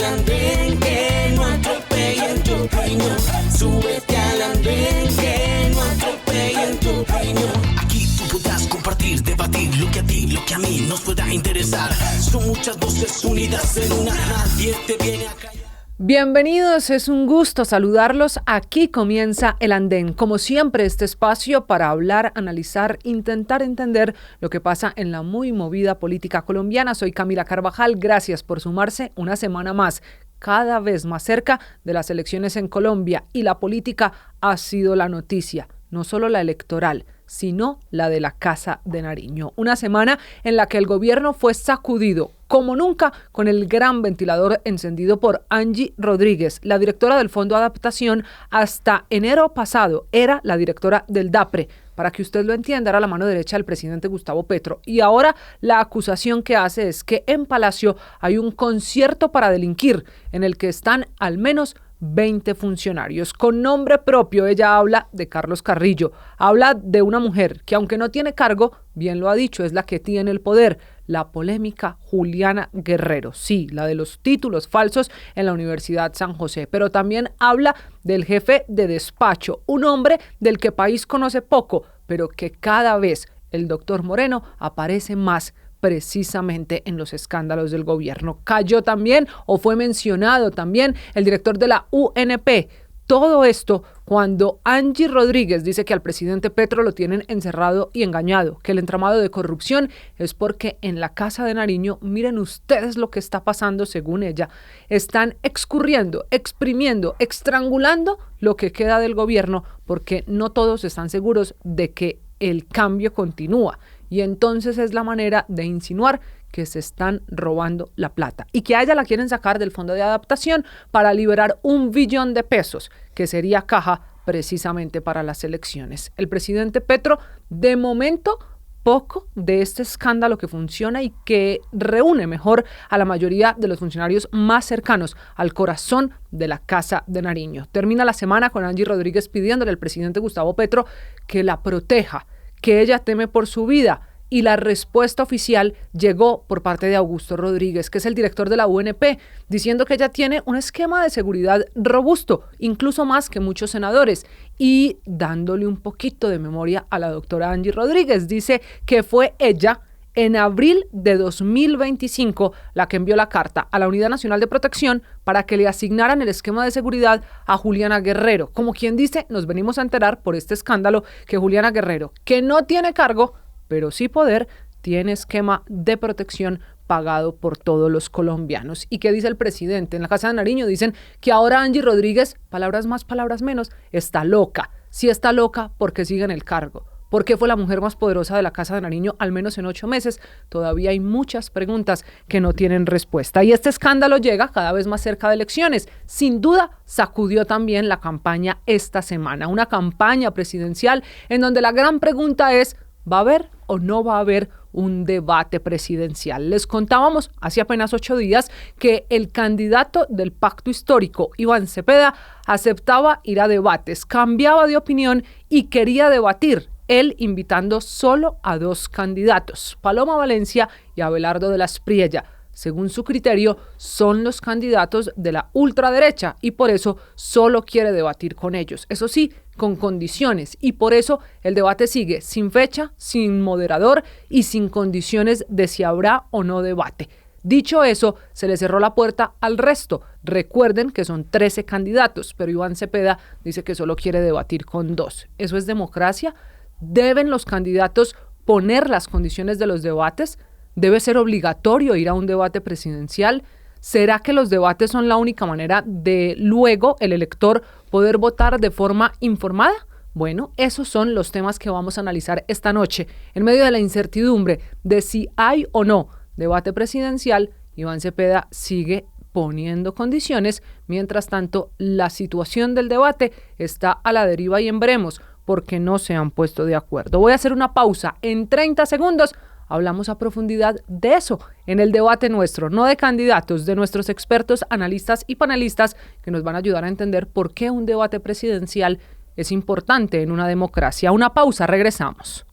al andén, que no atropellen tu opinión. Súbete al andén, que no atropellen tu opinión. Aquí tú podrás compartir, debatir lo que a ti, lo que a mí nos pueda interesar. Son muchas voces unidas en una, nadie te viene a callar. Bienvenidos, es un gusto saludarlos. Aquí comienza El Andén. Como siempre, este espacio para hablar, analizar, intentar entender lo que pasa en la muy movida política colombiana. Soy Camila Carvajal, gracias por sumarse una semana más, cada vez más cerca de las elecciones en Colombia. Y la política ha sido la noticia, no solo la electoral, sino la de la Casa de Nariño. Una semana en la que el gobierno fue sacudido como nunca con el gran ventilador encendido por Angie Rodríguez, la directora del Fondo de Adaptación. Hasta enero pasado era la directora del DAPRE. Para que usted lo entienda, era la mano derecha del presidente Gustavo Petro. Y ahora la acusación que hace es que en Palacio hay un concierto para delinquir en el que están al menos 20 funcionarios. Con nombre propio, ella habla de Carlos Carrillo, habla de una mujer que, aunque no tiene cargo, bien lo ha dicho, es la que tiene el poder, la polémica Juliana Guerrero, sí, la de los títulos falsos en la Universidad San José, pero también habla del jefe de despacho, un hombre del que el país conoce poco, pero que cada vez el doctor Moreno aparece más precisamente en los escándalos del gobierno. Cayó también o fue mencionado también el director de la UNP. Todo esto cuando Angie Rodríguez dice que al presidente Petro lo tienen encerrado y engañado, que el entramado de corrupción es porque en la Casa de Nariño, miren ustedes lo que está pasando según ella, están excurriendo, exprimiendo, estrangulando lo que queda del gobierno porque no todos están seguros de que el cambio continúa. Y entonces es la manera de insinuar que se están robando la plata y que a ella la quieren sacar del Fondo de Adaptación para liberar 1 billón de pesos, que sería caja precisamente para las elecciones. El presidente Petro, de momento, poco de este escándalo que funciona y que reúne mejor a la mayoría de los funcionarios más cercanos al corazón de la Casa de Nariño. Termina la semana con Angie Rodríguez pidiéndole al presidente Gustavo Petro que la proteja, que ella teme por su vida, y la respuesta oficial llegó por parte de Augusto Rodríguez, que es el director de la UNP, diciendo que ella tiene un esquema de seguridad robusto, incluso más que muchos senadores, y dándole un poquito de memoria a la doctora Angie Rodríguez. Dice que fue ella, en abril de 2025, la que envió la carta a la Unidad Nacional de Protección para que le asignaran el esquema de seguridad a Juliana Guerrero. Como quien dice, nos venimos a enterar por este escándalo que Juliana Guerrero, que no tiene cargo, pero sí poder, tiene esquema de protección pagado por todos los colombianos. ¿Y qué dice el presidente? En la Casa de Nariño dicen que ahora Angie Rodríguez, palabras más, palabras menos, está loca. Sí está loca porque sigue en el cargo. ¿Por qué fue la mujer más poderosa de la Casa de Nariño al menos en 8 meses? Todavía hay muchas preguntas que no tienen respuesta. Y este escándalo llega cada vez más cerca de elecciones. Sin duda, sacudió también la campaña esta semana. Una campaña presidencial en donde la gran pregunta es, ¿va a haber o no va a haber un debate presidencial? Les contábamos hace apenas 8 días que el candidato del Pacto Histórico, Iván Cepeda, aceptaba ir a debates, cambiaba de opinión y quería debatir. Él invitando solo a 2 candidatos, Paloma Valencia y Abelardo de la Espriella. Según su criterio, son los candidatos de la ultraderecha y por eso solo quiere debatir con ellos. Eso sí, con condiciones, y por eso el debate sigue sin fecha, sin moderador y sin condiciones de si habrá o no debate. Dicho eso, se le cerró la puerta al resto. Recuerden que son 13 candidatos, pero Iván Cepeda dice que solo quiere debatir con 2. ¿Eso es democracia? ¿Deben los candidatos poner las condiciones de los debates? ¿Debe ser obligatorio ir a un debate presidencial? ¿Será que los debates son la única manera de luego el elector poder votar de forma informada? Bueno, esos son los temas que vamos a analizar esta noche. En medio de la incertidumbre de si hay o no debate presidencial, Iván Cepeda sigue poniendo condiciones. Mientras tanto, la situación del debate está a la deriva y en veremos porque no se han puesto de acuerdo. Voy a hacer una pausa. En 30 segundos hablamos a profundidad de eso en el debate nuestro, no de candidatos, de nuestros expertos, analistas y panelistas que nos van a ayudar a entender por qué un debate presidencial es importante en una democracia. Una pausa, regresamos.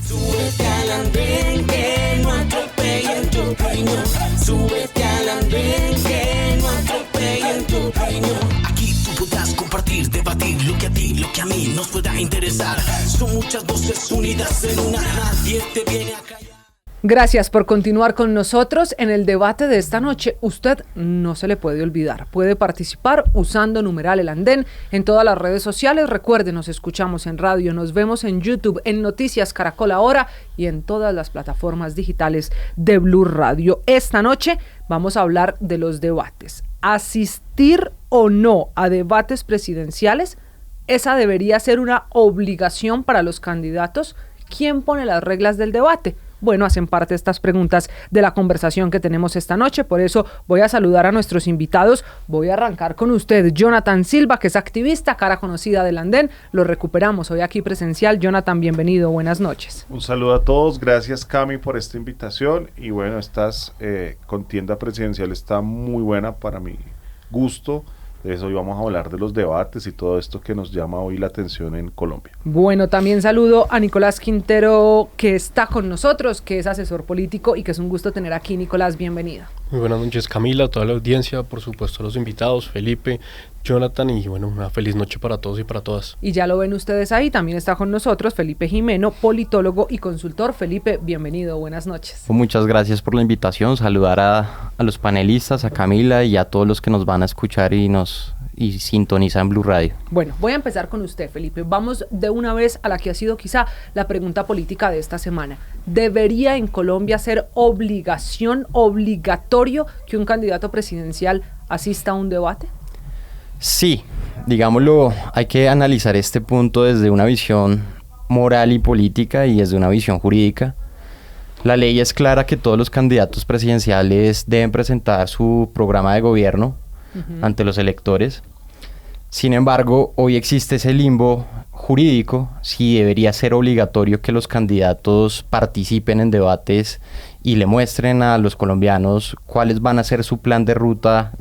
Súbete al andén, que no atropellen tu opinión. Súbete al andén, que no atropellen que a mí nos pueda interesar. Son muchas voces unidas en una, nadie te viene a callar. Gracias por continuar con nosotros en el debate de esta noche. Usted no se le puede olvidar. Puede participar usando numeral El Andén en todas las redes sociales. Recuerde, nos escuchamos en radio, nos vemos en YouTube, en Noticias Caracol Ahora y en todas las plataformas digitales de Blue Radio. Esta noche vamos a hablar de los debates. ¿Asistir o no a debates presidenciales? Esa debería ser una obligación para los candidatos. ¿Quién pone las reglas del debate? Bueno, hacen parte estas preguntas de la conversación que tenemos esta noche, por eso voy a saludar a nuestros invitados. Voy a arrancar con usted, Jonathan Silva, que es activista, cara conocida del Andén. Lo recuperamos hoy aquí presencial. Jonathan, bienvenido, buenas noches. Un saludo a todos, gracias Cami por esta invitación y bueno, esta contienda presidencial está muy buena para mi gusto. De eso hoy vamos a hablar de los debates y todo esto que nos llama hoy la atención en Colombia. Bueno, también saludo a Nicolás Quintero, que está con nosotros, que es asesor político y que es un gusto tener aquí. Nicolás, bienvenido. Muy buenas noches, Camila, a toda la audiencia, por supuesto a los invitados, Felipe, Jonathan, y bueno, una feliz noche para todos y para todas. Y ya lo ven ustedes ahí, también está con nosotros Felipe Jimeno, politólogo y consultor. Felipe, bienvenido, buenas noches. Muchas gracias por la invitación, saludar a los panelistas, a Camila y a todos los que nos van a escuchar y sintonizan Blue Radio. Bueno, voy a empezar con usted, Felipe. Vamos de una vez a la que ha sido quizá la pregunta política de esta semana. ¿Debería en Colombia ser obligatorio que un candidato presidencial asista a un debate? Sí, digámoslo, hay que analizar este punto desde una visión moral y política y desde una visión jurídica. La ley es clara que todos los candidatos presidenciales deben presentar su programa de gobierno ante los electores. Sin embargo, hoy existe ese limbo jurídico, si debería ser obligatorio que los candidatos participen en debates y le muestren a los colombianos cuáles van a ser su plan de ruta,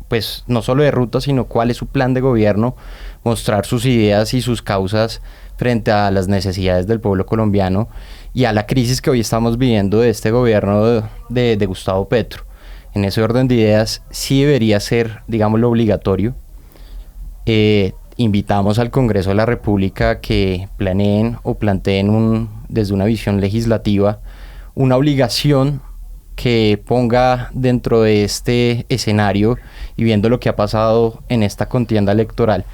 pues no solo de ruta, sino cuál es su plan de gobierno, mostrar sus ideas y sus causas frente a las necesidades del pueblo colombiano y a la crisis que hoy estamos viviendo de este gobierno de Gustavo Petro. En ese orden de ideas sí debería ser, digámoslo, obligatorio. Invitamos al Congreso de la República que planeen o planteen desde una visión legislativa una obligación que ponga dentro de este escenario y viendo lo que ha pasado en esta contienda electoral,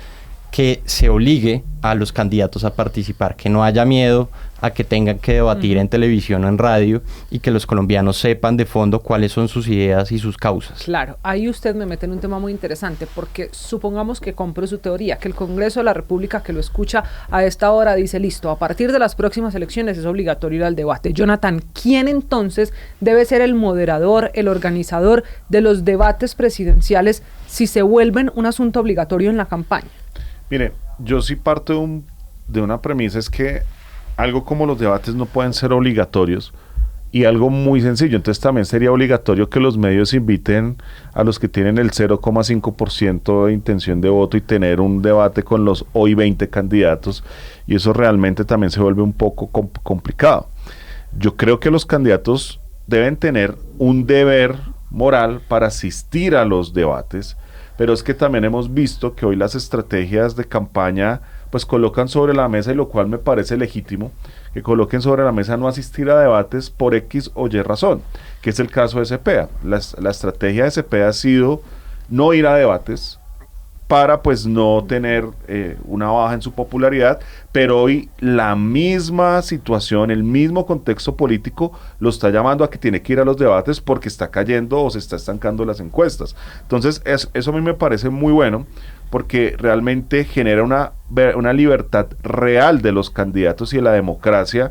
que se obligue a los candidatos a participar, que no haya miedo a que tengan que debatir en televisión o en radio y que los colombianos sepan de fondo cuáles son sus ideas y sus causas. Claro, ahí usted me mete en un tema muy interesante porque supongamos que compro su teoría, que el Congreso de la República que lo escucha a esta hora dice, listo, a partir de las próximas elecciones es obligatorio ir al debate. Jonathan, ¿quién entonces debe ser el moderador, el organizador de los debates presidenciales si se vuelven un asunto obligatorio en la campaña? Mire, yo sí parto de una premisa, es que algo como los debates no pueden ser obligatorios y algo muy sencillo, entonces también sería obligatorio que los medios inviten a los que tienen el 0,5% de intención de voto y tener un debate con los hoy 20 candidatos y eso realmente también se vuelve un poco complicado. Yo creo que los candidatos deben tener un deber moral para asistir a los debates, pero es que también hemos visto que hoy las estrategias de campaña pues colocan sobre la mesa, y lo cual me parece legítimo, que coloquen sobre la mesa no asistir a debates por X o Y razón, que es el caso de Cepeda. La estrategia de Cepeda ha sido no ir a debates para pues no tener una baja en su popularidad, pero hoy la misma situación, el mismo contexto político lo está llamando a que tiene que ir a los debates porque está cayendo o se está estancando las encuestas. Entonces eso a mí me parece muy bueno porque realmente genera una libertad real de los candidatos y de la democracia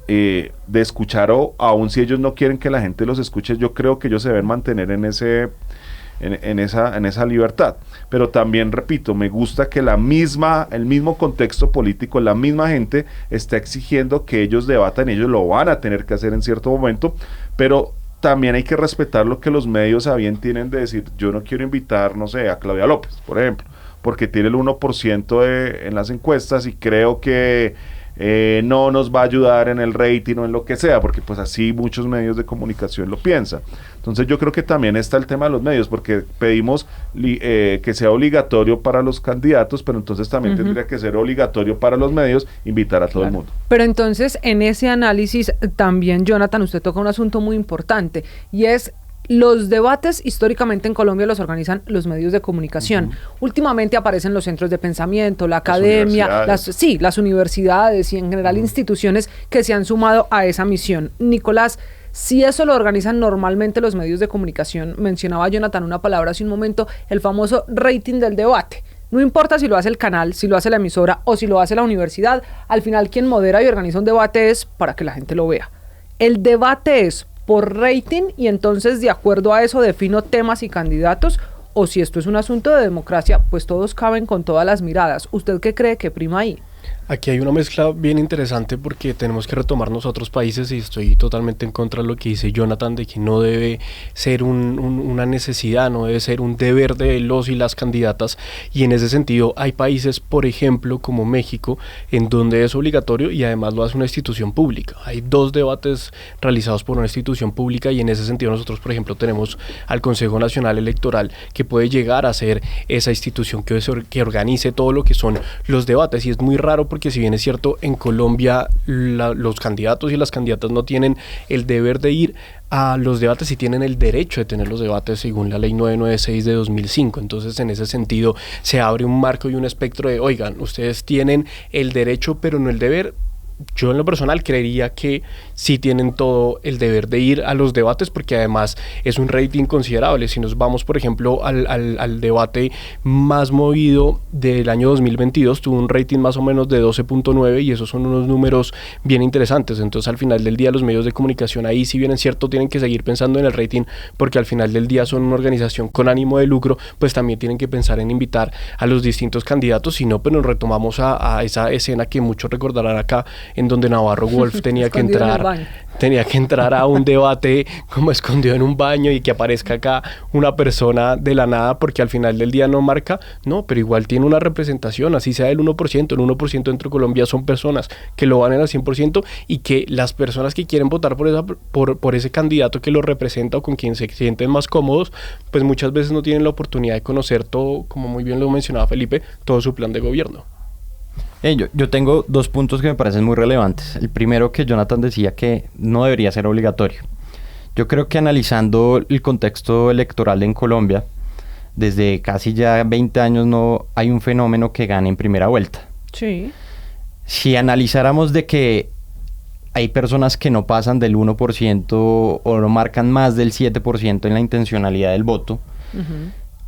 de escuchar aun si ellos no quieren que la gente los escuche, yo creo que ellos se deben mantener en esa libertad, pero también repito, me gusta que el mismo contexto político, la misma gente está exigiendo que ellos debatan, ellos lo van a tener que hacer en cierto momento, pero también hay que respetar lo que los medios a bien tienen de decir, yo no quiero invitar, no sé, a Claudia López, por ejemplo, porque tiene el 1% en las encuestas y creo que no nos va a ayudar en el rating o en lo que sea, porque pues así muchos medios de comunicación lo piensan. Entonces yo creo que también está el tema de los medios, porque pedimos que sea obligatorio para los candidatos, pero entonces también tendría que ser obligatorio para los medios invitar a todo el mundo. Pero entonces en ese análisis también, Jonathan, usted toca un asunto muy importante, y es los debates históricamente en Colombia los organizan los medios de comunicación. Últimamente aparecen los centros de pensamiento, la academia, las universidades y en general instituciones que se han sumado a esa misión. Nicolás, si eso lo organizan normalmente los medios de comunicación, mencionaba Jonathan una palabra hace un momento, el famoso rating del debate. No importa si lo hace el canal, si lo hace la emisora o si lo hace la universidad, al final quien modera y organiza un debate es para que la gente lo vea. El debate es por rating y entonces de acuerdo a eso defino temas y candidatos, o si esto es un asunto de democracia, pues todos caben con todas las miradas. ¿Usted qué cree que prima ahí? Aquí hay una mezcla bien interesante porque tenemos que retomar otros países y estoy totalmente en contra de lo que dice Jonathan de que no debe ser una necesidad, no debe ser un deber de los y las candidatas, y en ese sentido hay países, por ejemplo, como México, en donde es obligatorio y además lo hace una institución pública. Hay 2 debates realizados por una institución pública y en ese sentido nosotros, por ejemplo, tenemos al Consejo Nacional Electoral que puede llegar a ser esa institución que organice todo lo que son los debates, y es muy raro porque si bien es cierto, en Colombia los candidatos y las candidatas no tienen el deber de ir a los debates y tienen el derecho de tener los debates según la ley 996 de 2005. Entonces, en ese sentido, se abre un marco y un espectro de, oigan, ustedes tienen el derecho pero no el deber. Yo en lo personal creería que sí tienen todo el deber de ir a los debates porque además es un rating considerable. Si nos vamos, por ejemplo, al debate más movido del año 2022, tuvo un rating más o menos de 12.9 y esos son unos números bien interesantes. Entonces, al final del día, los medios de comunicación ahí, si bien es cierto, tienen que seguir pensando en el rating porque al final del día son una organización con ánimo de lucro, pues también tienen que pensar en invitar a los distintos candidatos. Si no, pues nos retomamos a esa escena que muchos recordarán acá, en donde Navarro Wolf tenía que entrar a un debate como escondido en un baño y que aparezca acá una persona de la nada porque al final del día no marca, no, pero igual tiene una representación, así sea el 1%, el 1% dentro de Colombia son personas que lo valen al 100% y que las personas que quieren votar por ese candidato que lo representa o con quien se sienten más cómodos, pues muchas veces no tienen la oportunidad de conocer todo, como muy bien lo mencionaba Felipe, todo su plan de gobierno. Yo tengo 2 puntos que me parecen muy relevantes. El primero, que Jonathan decía que no debería ser obligatorio. Yo creo que analizando el contexto electoral en Colombia, desde casi ya 20 años no hay un fenómeno que gane en primera vuelta. Sí. Si analizáramos de que hay personas que no pasan del 1% o no marcan más del 7% en la intencionalidad del voto,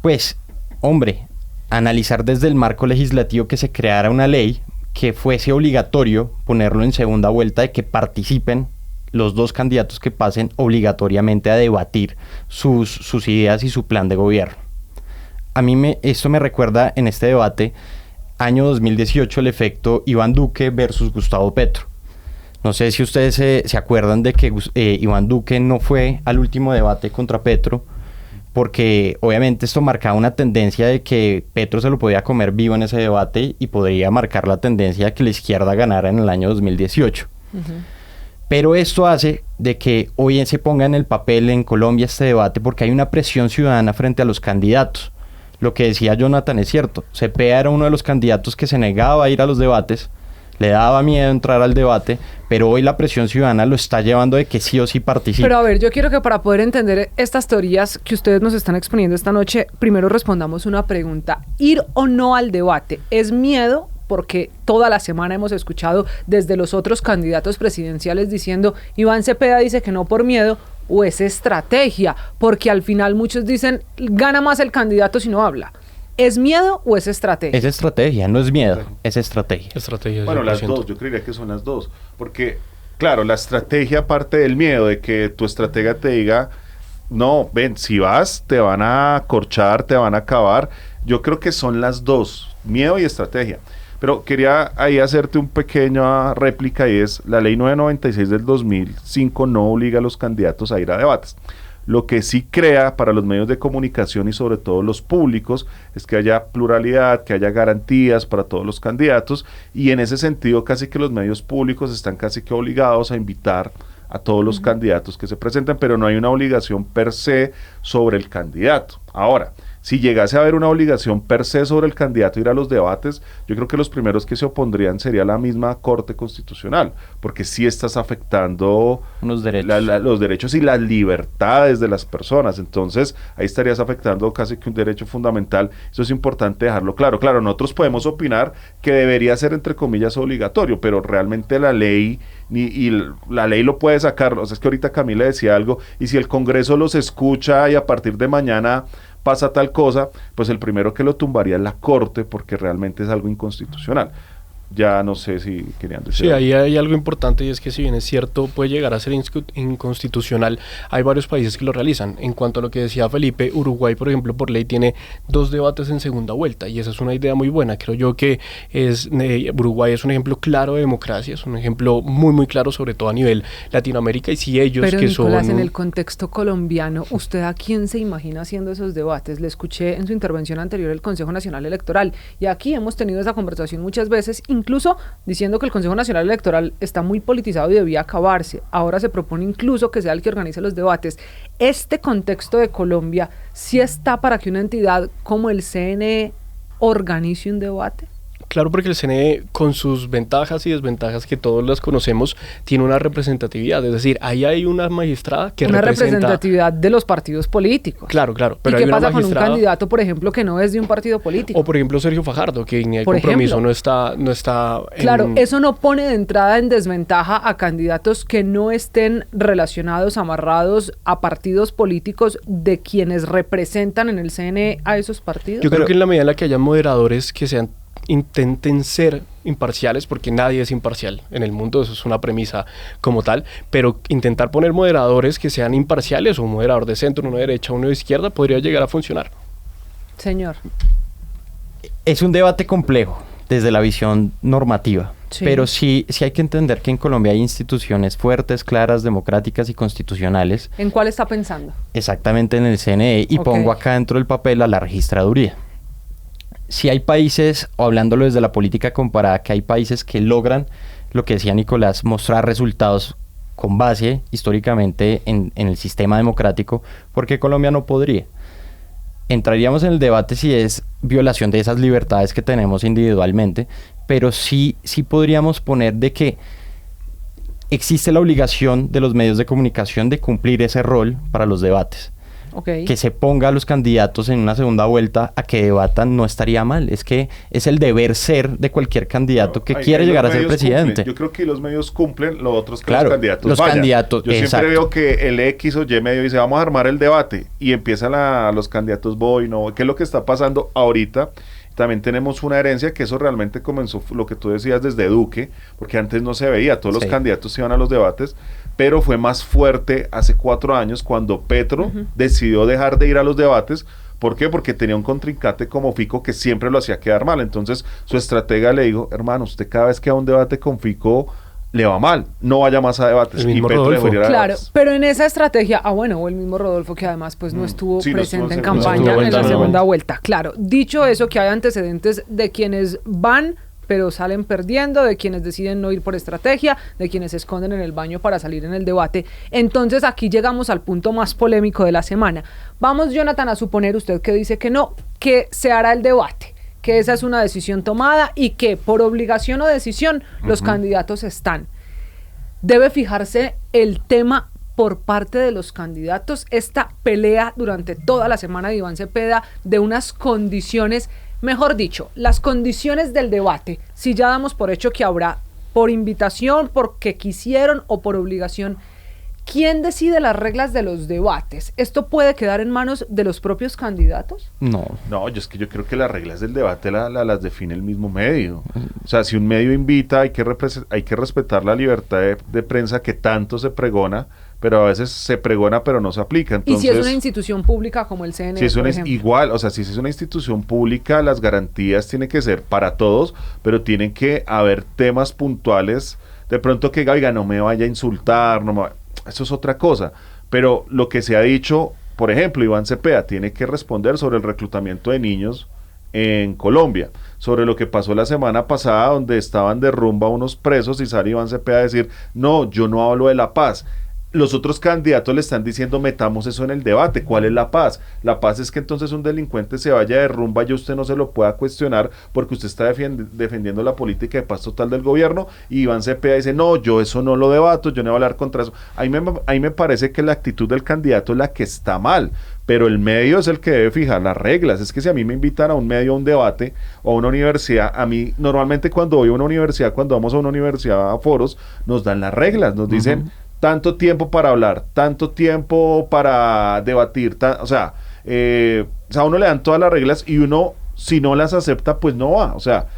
pues, hombre, analizar desde el marco legislativo que se creara una ley que fuese obligatorio ponerlo en segunda vuelta, de que participen los 2 candidatos que pasen obligatoriamente a debatir sus ideas y su plan de gobierno. Esto me recuerda en este debate, año 2018, el efecto Iván Duque versus Gustavo Petro. No sé si ustedes se acuerdan de que Iván Duque no fue al último debate contra Petro, porque obviamente esto marcaba una tendencia de que Petro se lo podía comer vivo en ese debate y podría marcar la tendencia de que la izquierda ganara en el año 2018. Pero esto hace de que hoy se ponga en el papel en Colombia este debate porque hay una presión ciudadana frente a los candidatos. Lo que decía Jonathan es cierto, Cepeda era uno de los candidatos que se negaba a ir a los debates, le daba miedo entrar al debate, pero hoy la presión ciudadana lo está llevando de que sí o sí participe. Pero a ver, yo quiero que para poder entender estas teorías que ustedes nos están exponiendo esta noche, primero respondamos una pregunta. ¿Ir o no al debate es miedo? Porque toda la semana hemos escuchado desde los otros candidatos presidenciales diciendo, Iván Cepeda dice que no por miedo, o es estrategia, porque al final muchos dicen, gana más el candidato si no habla. ¿Es miedo o es estrategia? Es estrategia, no es miedo, es estrategia. Bueno, 100%. Las dos, yo creería que son las dos. Porque, claro, la estrategia parte del miedo, de que tu estratega te diga, no, ven, si vas, te van a corchar, te van a acabar. Yo creo que son las dos, miedo y estrategia. Pero quería ahí hacerte un pequeña réplica y es, la ley 996 del 2005 no obliga a los candidatos a ir a debates. Lo que sí crea para los medios de comunicación y sobre todo los públicos es que haya pluralidad, que haya garantías para todos los candidatos, y en ese sentido casi que los medios públicos están casi que obligados a invitar a todos los candidatos que se presentan, pero no hay una obligación per se sobre el candidato. Ahora, si llegase a haber una obligación per se sobre el candidato ir a los debates, yo creo que los primeros que se opondrían sería la misma Corte Constitucional, porque sí estás afectando Los derechos. los derechos y las libertades de las personas. Entonces, ahí estarías afectando casi que un derecho fundamental. Eso es importante dejarlo claro. Claro, nosotros podemos opinar que debería ser, entre comillas, obligatorio, pero realmente la ley la ley lo puede sacar. O sea, es que ahorita Camila decía algo, y si el Congreso los escucha y a partir de mañana pasa tal cosa, pues el primero que lo tumbaría es la Corte, porque realmente es algo inconstitucional. Ya no sé si querían decir. Sí, ahí hay algo importante, y es que si bien es cierto, puede llegar a ser inconstitucional, hay varios países que lo realizan. En cuanto a lo que decía Felipe, Uruguay, por ejemplo, por ley tiene 2 debates en segunda vuelta, y esa es una idea muy buena. Creo yo que Uruguay es un ejemplo claro de democracia, es un ejemplo muy, muy claro, sobre todo a nivel Latinoamérica, y si ellos Pero que Nicolás, son... en el contexto colombiano, ¿usted a quién se imagina haciendo esos debates? Le escuché en su intervención anterior el Consejo Nacional Electoral, y aquí hemos tenido esa conversación muchas veces, incluso diciendo que el Consejo Nacional Electoral está muy politizado y debía acabarse. Ahora se propone incluso que sea el que organice los debates. Este contexto de Colombia sí está para que una entidad como el CNE organice un debate. Claro, porque el CNE, con sus ventajas y desventajas que todos las conocemos, tiene una representatividad. Es decir, ahí hay una magistrada que representa... Una representatividad de los partidos políticos. Claro, claro. Pero ¿y hay qué pasa una con un candidato, por ejemplo, que no es de un partido político? O por ejemplo Sergio Fajardo, que en el compromiso no está Claro, eso no pone de entrada en desventaja a candidatos que no estén relacionados, amarrados a partidos políticos de quienes representan en el CNE a esos partidos. Yo creo que en la medida en la que haya moderadores que intenten ser imparciales, porque nadie es imparcial en el mundo, eso es una premisa como tal, pero intentar poner moderadores que sean imparciales, un moderador de centro, uno de derecha, uno de izquierda, podría llegar a funcionar. Señor. Es un debate complejo desde la visión normativa, sí. Pero sí hay que entender que en Colombia hay instituciones fuertes, claras, democráticas y constitucionales. ¿En cuál está pensando? Exactamente, en el CNE, y pongo acá dentro del papel a la registraduría. Si hay países, o hablándolo desde la política comparada, que hay países que logran, lo que decía Nicolás, mostrar resultados con base históricamente en el sistema democrático, porque Colombia no podría. Entraríamos en el debate si es violación de esas libertades que tenemos individualmente, pero sí podríamos poner de que existe la obligación de los medios de comunicación de cumplir ese rol para los debates. Okay. Que se ponga a los candidatos en una segunda vuelta a que debatan no estaría mal. Es que es el deber ser de cualquier candidato que quiera llegar a ser presidente. Cumplen. Yo creo que los medios cumplen, lo otro es que claro, los candidatos los vayan. Candidatos, yo siempre veo que el X o Y medio dice, vamos a armar el debate, y empiezan los candidatos no. ¿Qué es lo que está pasando ahorita? También tenemos una herencia que eso realmente comenzó, lo que tú decías, desde Duque, porque antes no se veía, todos los candidatos iban a los debates, pero fue más fuerte hace 4 años cuando Petro decidió dejar de ir a los debates. ¿Por qué? Porque tenía un contrincante como Fico que siempre lo hacía quedar mal. Entonces su estratega le dijo, hermano, usted cada vez que va a un debate con Fico le va mal, no vaya más a debates. Y Petro dejó ir a claro, debates. pero en esa estrategia, o el mismo Rodolfo, que además pues no estuvo presente en campaña en la segunda vuelta. Claro, dicho eso, que hay antecedentes de quienes van pero salen perdiendo, de quienes deciden no ir por estrategia, de quienes se esconden en el baño para salir en el debate. Entonces aquí llegamos al punto más polémico de la semana. Vamos, Jonathan, a suponer, usted que dice que no, que se hará el debate, que esa es una decisión tomada y que por obligación o decisión los candidatos están. Debe fijarse el tema por parte de los candidatos, esta pelea durante toda la semana de Iván Cepeda de unas condiciones, mejor dicho, las condiciones del debate, si ya damos por hecho que habrá por invitación, porque quisieron o por obligación, ¿quién decide las reglas de los debates? ¿Esto puede quedar en manos de los propios candidatos? No, es que yo creo que las reglas del debate las define el mismo medio. O sea, si un medio invita, hay que respetar la libertad de prensa que tanto se pregona, pero a veces se pregona pero no se aplica. Entonces, y si es una institución pública como el CNE, si por ejemplo. Igual, o sea, si es una institución pública, las garantías tienen que ser para todos, pero tienen que haber temas puntuales, de pronto que, oiga, no me vaya a insultar, eso es otra cosa, pero lo que se ha dicho, por ejemplo, Iván Cepeda tiene que responder sobre el reclutamiento de niños en Colombia, sobre lo que pasó la semana pasada donde estaban de rumba unos presos y sale Iván Cepeda a decir, no, yo no hablo de la paz. Los otros candidatos le están diciendo, metamos eso en el debate. ¿Cuál es la paz? La paz es que entonces un delincuente se vaya de rumba y usted no se lo pueda cuestionar porque usted está defendiendo la política de paz total del gobierno, y Iván Cepeda dice, no, yo eso no lo debato, yo no voy a hablar contra eso. Ahí me parece que la actitud del candidato es la que está mal, pero el medio es el que debe fijar las reglas. Es que si a mí me invitan a un medio, a un debate o a una universidad, a mí normalmente cuando voy a una universidad, cuando vamos a una universidad a foros, nos dan las reglas, nos dicen tanto tiempo para hablar, tanto tiempo para debatir, o sea, a uno le dan todas las reglas y uno, si no las acepta, pues no va, o sea,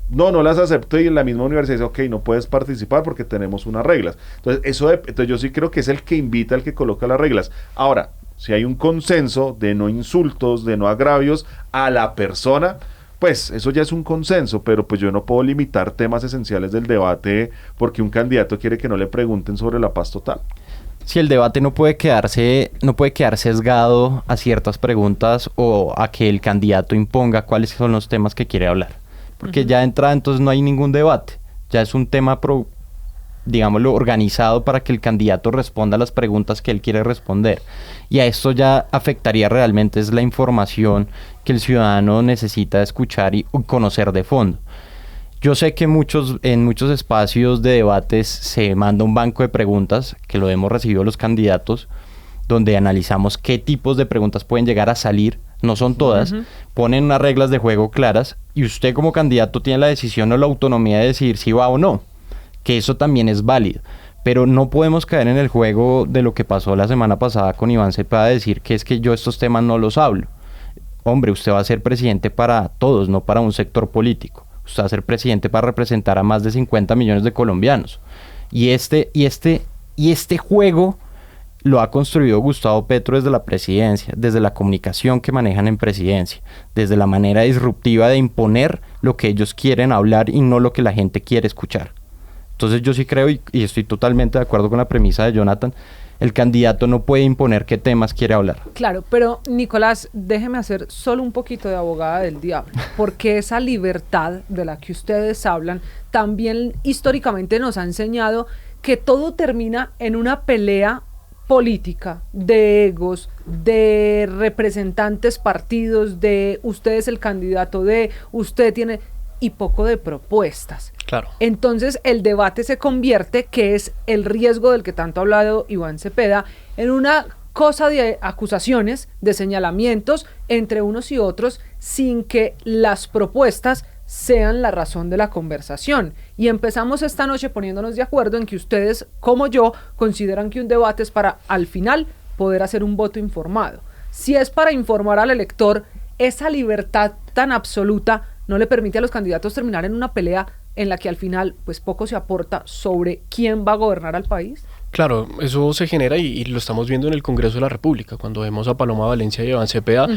no las acepto, y en la misma universidad dice, ok, no puedes participar porque tenemos unas reglas. Entonces yo sí creo que es el que invita, el que coloca las reglas. Ahora, si hay un consenso de no insultos, de no agravios a la persona, pues eso ya es un consenso, pero pues yo no puedo limitar temas esenciales del debate porque un candidato quiere que no le pregunten sobre la paz total. Si el debate no puede quedar sesgado a ciertas preguntas o a que el candidato imponga cuáles son los temas que quiere hablar, porque ya de entrada entonces no hay ningún debate, ya es un tema digámoslo, organizado para que el candidato responda a las preguntas que él quiere responder. Y a esto ya afectaría realmente es la información que el ciudadano necesita escuchar y conocer de fondo. Yo sé que en muchos espacios de debates se manda un banco de preguntas, que lo hemos recibido los candidatos, donde analizamos qué tipos de preguntas pueden llegar a salir. No son todas, ponen unas reglas de juego claras y usted como candidato tiene la decisión o la autonomía de decidir si va o no, que eso también es válido, pero no podemos caer en el juego de lo que pasó la semana pasada con Iván Cepeda, decir que es que yo estos temas no los hablo. Hombre, usted va a ser presidente para todos, no para un sector político. Usted va a ser presidente para representar a más de 50 millones de colombianos. Y este juego lo ha construido Gustavo Petro desde la presidencia, desde la comunicación que manejan en presidencia, desde la manera disruptiva de imponer lo que ellos quieren hablar y no lo que la gente quiere escuchar. Entonces yo sí creo, y estoy totalmente de acuerdo con la premisa de Jonathan, el candidato no puede imponer qué temas quiere hablar. Claro, pero Nicolás, déjeme hacer solo un poquito de abogada del diablo, porque esa libertad de la que ustedes hablan también históricamente nos ha enseñado que todo termina en una pelea política, de egos, de representantes partidos, de usted es el candidato de, usted tiene, y poco de propuestas. Claro. Entonces el debate se convierte, que es el riesgo del que tanto ha hablado Iván Cepeda, en una cosa de acusaciones, de señalamientos entre unos y otros, sin que las propuestas sean la razón de la conversación. Y empezamos esta noche poniéndonos de acuerdo en que ustedes, como yo, consideran que un debate es para, al final, poder hacer un voto informado. Si es para informar al elector, esa libertad tan absoluta no le permite a los candidatos terminar en una pelea en la que al final pues poco se aporta sobre quién va a gobernar al país. Claro, eso se genera y lo estamos viendo en el Congreso de la República, cuando vemos a Paloma Valencia y Iván Cepeda.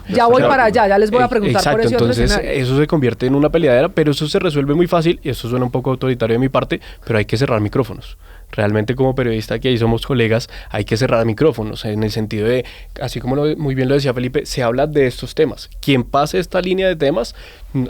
Ya voy para allá, ya les voy a preguntar por ese otro escenario. Entonces eso se convierte en una peleadera, pero eso se resuelve muy fácil, y esto suena un poco autoritario de mi parte, pero hay que cerrar micrófonos. Realmente como periodista, que ahí somos colegas, hay que cerrar micrófonos, en el sentido de, así como muy bien lo decía Felipe, se habla de estos temas. Quien pase esta línea de temas,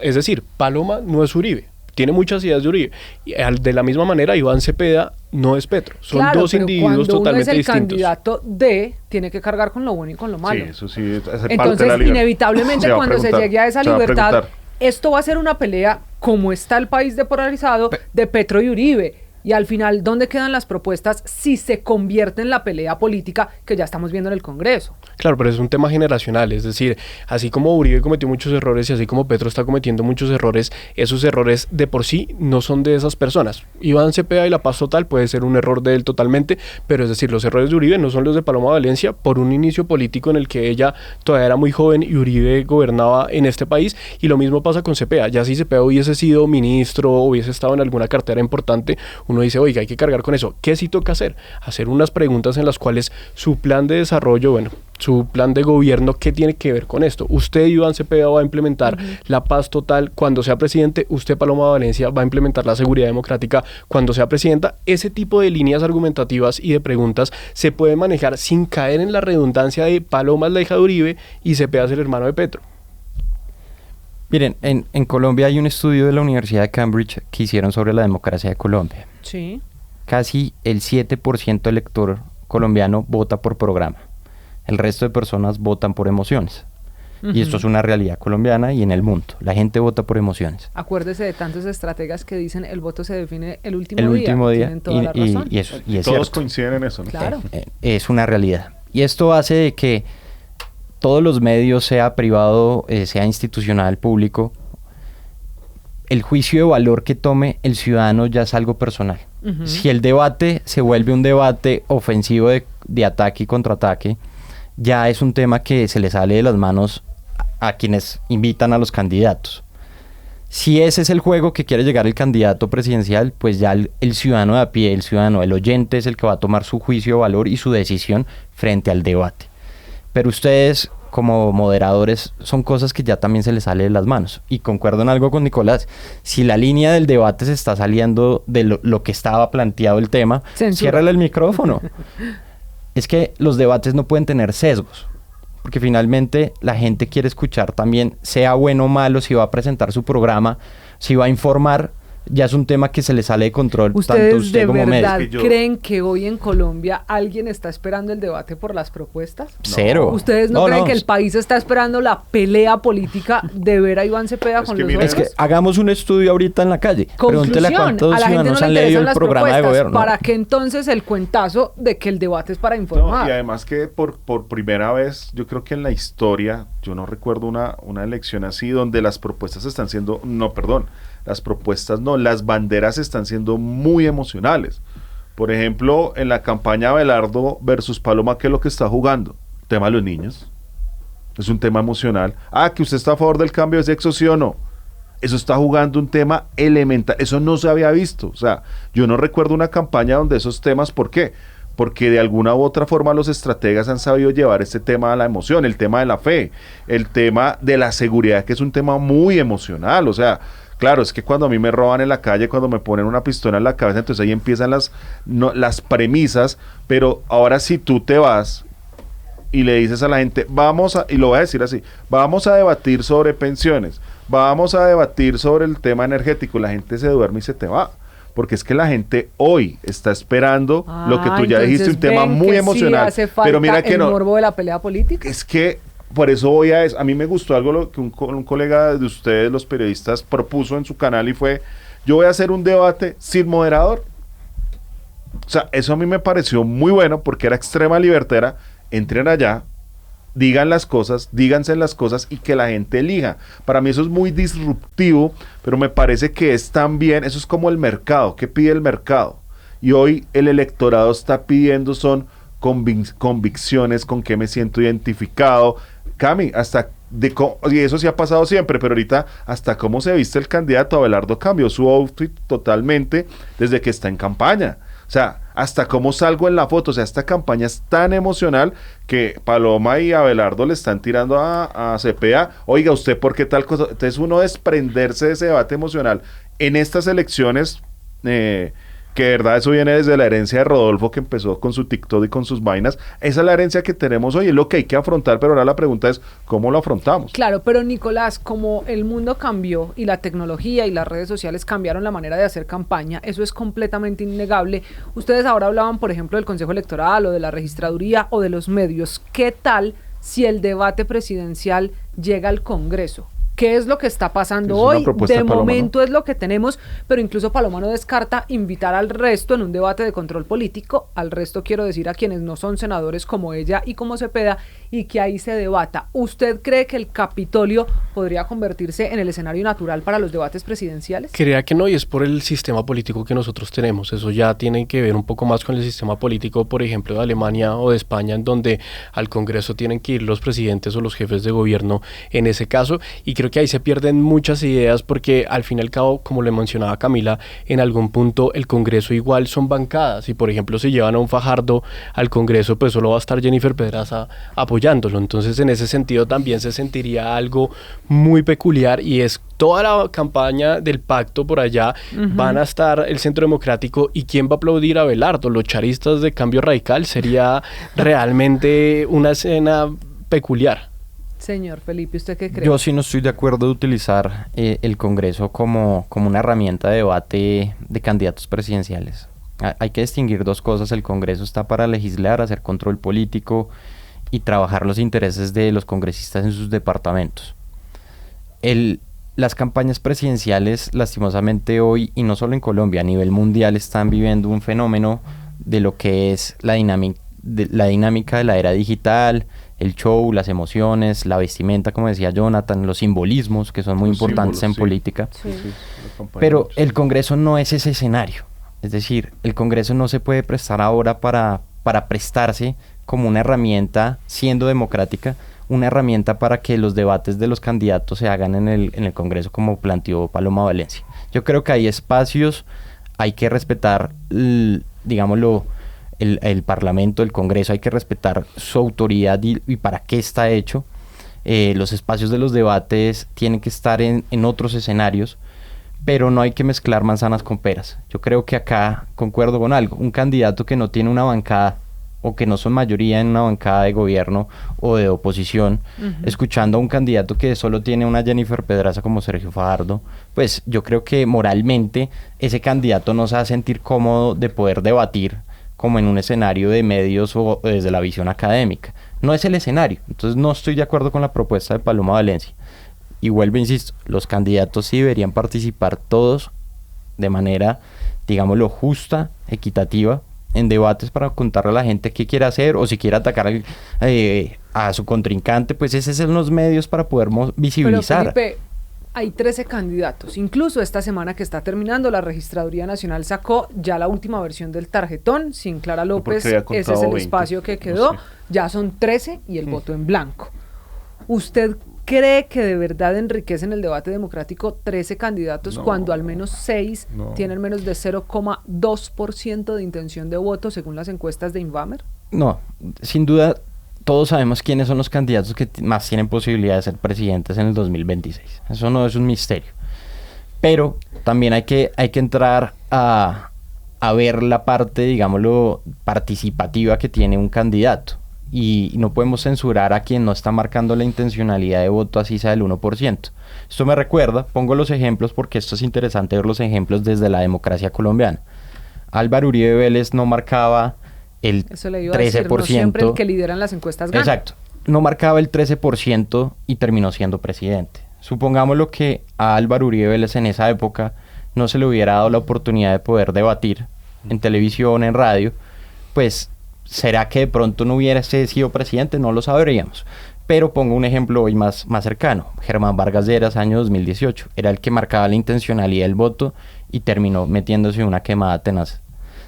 es decir, Paloma no es Uribe, tiene muchas ideas de Uribe. Y de la misma manera, Iván Cepeda no es Petro. Son dos individuos totalmente distintos. Cuando uno es el candidato de, tiene que cargar con lo bueno y con lo malo. Sí, eso sí, es parte entonces, de la liga. Inevitablemente, cuando se llegue a esa libertad, esto va a ser una pelea, como está el país depolarizado, de Petro y Uribe. Y al final, ¿dónde quedan las propuestas si se convierte en la pelea política que ya estamos viendo en el Congreso? Claro, pero es un tema generacional, es decir, así como Uribe cometió muchos errores y así como Petro está cometiendo muchos errores, esos errores de por sí no son de esas personas. Iván Cepeda y la paz total puede ser un error de él totalmente, pero es decir, los errores de Uribe no son los de Paloma Valencia por un inicio político en el que ella todavía era muy joven y Uribe gobernaba en este país, y lo mismo pasa con Cepeda. Ya si Cepeda hubiese sido ministro o hubiese estado en alguna cartera importante, uno dice, oiga, hay que cargar con eso. ¿Qué sí toca hacer? Hacer unas preguntas en las cuales su plan de desarrollo, bueno, su plan de gobierno, ¿qué tiene que ver con esto? Usted, Iván Cepeda, va a implementar la paz total cuando sea presidente. Usted, Paloma Valencia, va a implementar la seguridad democrática cuando sea presidenta. Ese tipo de líneas argumentativas y de preguntas se pueden manejar sin caer en la redundancia de Paloma es la hija de Uribe y Cepeda es el hermano de Petro. Miren, en Colombia hay un estudio de la Universidad de Cambridge que hicieron sobre la democracia de Colombia. Sí. Casi el 7% del elector colombiano vota por programa. El resto de personas votan por emociones. Y esto es una realidad colombiana y en el mundo. La gente vota por emociones. Acuérdese de tantos estrategas que dicen el voto se define el último El día. último día. Tienen toda la razón. Y es Todos cierto. coinciden en eso, ¿no? Claro. Es una realidad. Y esto hace de que todos los medios, sea privado, sea institucional, público, el juicio de valor que tome el ciudadano ya es algo personal. Si el debate se vuelve un debate ofensivo de ataque y contraataque, ya es un tema que se le sale de las manos a quienes invitan a los candidatos. Si ese es el juego que quiere llegar el candidato presidencial, pues ya el ciudadano de a pie, el oyente es el que va a tomar su juicio de valor y su decisión frente al debate. Pero ustedes, como moderadores, son cosas que ya también se les sale de las manos. Y concuerdo en algo con Nicolás, si la línea del debate se está saliendo de lo que estaba planteado el tema, ciérrale el micrófono. Es que los debates no pueden tener sesgos, porque finalmente la gente quiere escuchar también, sea bueno o malo, si va a presentar su programa, si va a informar. Ya es un tema que se le sale de control. ¿Ustedes tanto usted de como verdad medio. creen que hoy en Colombia alguien está esperando el debate por las propuestas? Cero. ¿Ustedes no creen que el país está esperando la pelea política de ver a Iván Cepeda con los mira, otros? Es que hagamos un estudio ahorita en la calle. Pregúntele a cuántos a la gente no ciudadanos le han leído interesan el las programa de propuestas. gobierno. ¿Para qué entonces el cuentazo de que el debate es para informar? No, y además que por primera vez, yo creo que en la historia, yo no recuerdo una elección así donde las propuestas están siendo, las banderas están siendo muy emocionales. Por ejemplo, en la campaña Abelardo versus Paloma, ¿qué es lo que está jugando? El tema de los niños. Es un tema emocional. Que usted está a favor del cambio de sexo, ¿sí o no? Eso está jugando un tema elemental. Eso no se había visto. O sea, yo no recuerdo una campaña donde esos temas, ¿por qué? Porque de alguna u otra forma los estrategas han sabido llevar este tema a la emoción, el tema de la fe, el tema de la seguridad, que es un tema muy emocional. O sea, claro, es que cuando a mí me roban en la calle, cuando me ponen una pistola en la cabeza, entonces ahí empiezan las premisas, pero ahora si tú te vas y le dices a la gente, y lo voy a decir así, vamos a debatir sobre pensiones, vamos a debatir sobre el tema energético, la gente se duerme y se te va. Porque es que la gente hoy está esperando lo que tú ya dijiste, un tema muy emocional. Sí hace falta pero mira que el morbo de la pelea política. Es que por eso voy a eso. A mí me gustó algo que un colega de ustedes, los periodistas, propuso en su canal y fue, yo voy a hacer un debate sin moderador. O sea, eso a mí me pareció muy bueno porque era extrema libertad. Entren allá, digan las cosas, díganse las cosas y que la gente elija. Para mí eso es muy disruptivo, pero me parece que es también, eso es como el mercado. ¿Qué pide el mercado? Y hoy el electorado está pidiendo son convicciones, con qué me siento identificado. Cami, y eso sí ha pasado siempre, pero ahorita hasta cómo se viste el candidato Abelardo cambió su outfit totalmente desde que está en campaña. O sea, hasta cómo salgo en la foto. O sea, esta campaña es tan emocional que Paloma y Abelardo le están tirando a Cepeda. Oiga, ¿usted por qué tal cosa? Entonces uno desprenderse de ese debate emocional en estas elecciones, que de verdad eso viene desde la herencia de Rodolfo, que empezó con su TikTok y con sus vainas. Esa es la herencia que tenemos hoy, es lo que hay que afrontar, pero ahora la pregunta es, ¿cómo lo afrontamos? Claro, pero Nicolás, como el mundo cambió y la tecnología y las redes sociales cambiaron la manera de hacer campaña, eso es completamente innegable. Ustedes ahora hablaban, por ejemplo, del Consejo Electoral o de la Registraduría o de los medios. ¿Qué tal si el debate presidencial llega al Congreso? ¿Qué es lo que está pasando hoy? De momento, ¿no? Es lo que tenemos, pero incluso Paloma no descarta invitar al resto en un debate de control político, al resto quiero decir a quienes no son senadores como ella y como Cepeda, y que ahí se debata. ¿Usted cree que el Capitolio podría convertirse en el escenario natural para los debates presidenciales? Crea que no, y es por el sistema político que nosotros tenemos. Eso ya tiene que ver un poco más con el sistema político, por ejemplo, de Alemania o de España, en donde al Congreso tienen que ir los presidentes o los jefes de gobierno en ese caso, y creo creo que ahí se pierden muchas ideas porque al fin y al cabo, como le mencionaba Camila, en algún punto el Congreso igual son bancadas y por ejemplo si llevan a un Fajardo al Congreso pues solo va a estar Jennifer Pedraza apoyándolo, entonces en ese sentido también se sentiría algo muy peculiar y es toda la campaña del pacto por allá, van a estar el Centro Democrático y ¿quién va a aplaudir a Abelardo? Los charistas de Cambio Radical, sería realmente una escena peculiar. Señor Felipe, ¿usted qué cree? Yo sí no estoy de acuerdo de utilizar el Congreso como una herramienta de debate de candidatos presidenciales. Hay que distinguir dos cosas. El Congreso está para legislar, hacer control político y trabajar los intereses de los congresistas en sus departamentos. Las campañas presidenciales, lastimosamente hoy, y no solo en Colombia, a nivel mundial, están viviendo un fenómeno de lo que es la dinámica de la era digital, el show, las emociones, la vestimenta, como decía Jonathan, los simbolismos que son muy importantes en política. Sí. Pero el Congreso no es ese escenario. Es decir, el Congreso no se puede prestar ahora para prestarse como una herramienta, siendo democrática, una herramienta para que los debates de los candidatos se hagan en el Congreso, como planteó Paloma Valencia. Yo creo que hay espacios, hay que respetar, digámoslo, el Parlamento, el Congreso, hay que respetar su autoridad y para qué está hecho. Los espacios de los debates tienen que estar en otros escenarios, pero no hay que mezclar manzanas con peras. Yo creo que acá concuerdo con algo. Un candidato que no tiene una bancada o que no son mayoría en una bancada de gobierno o de oposición, escuchando a un candidato que solo tiene una Jennifer Pedraza como Sergio Fajardo, pues yo creo que moralmente ese candidato no se va a sentir cómodo de poder debatir como en un escenario de medios o desde la visión académica. No es el escenario. Entonces no estoy de acuerdo con la propuesta de Paloma Valencia. Y vuelvo, insisto, los candidatos sí deberían participar todos de manera, digámoslo, justa, equitativa, en debates para contarle a la gente qué quiere hacer o si quiere atacar a su contrincante, pues esos son los medios para poder visibilizar. Pero Felipe, hay 13 candidatos. Incluso esta semana que está terminando, la Registraduría Nacional sacó ya la última versión del tarjetón. Sin Clara López, ese es el 20, espacio que quedó. No sé. Ya son 13 y el voto en blanco. ¿Usted cree que de verdad enriquecen el debate democrático 13 candidatos cuando al menos 6 tienen menos de 0,2% de intención de voto según las encuestas de Invamer? No, sin duda todos sabemos quiénes son los candidatos que más tienen posibilidad de ser presidentes en el 2026. Eso no es un misterio. Pero también hay que entrar a ver la parte, digámoslo, participativa que tiene un candidato. Y no podemos censurar a quien no está marcando la intencionalidad de voto, así sea del 1%. Esto me recuerda, pongo los ejemplos porque esto es interesante ver los ejemplos desde la democracia colombiana. Álvaro Uribe Vélez no marcaba el 13%. Eso le iba a decir, no siempre el que lidera en las encuestas gana. Exacto. No marcaba el 13% y terminó siendo presidente. Supongámoslo que a Álvaro Uribe Vélez en esa época no se le hubiera dado la oportunidad de poder debatir en televisión, en radio, pues ¿será que de pronto no hubiera sido presidente? No lo sabríamos. Pero pongo un ejemplo hoy más cercano. Germán Vargas Lleras, año 2018. Era el que marcaba la intencionalidad del voto y terminó metiéndose en una quemada tenaz.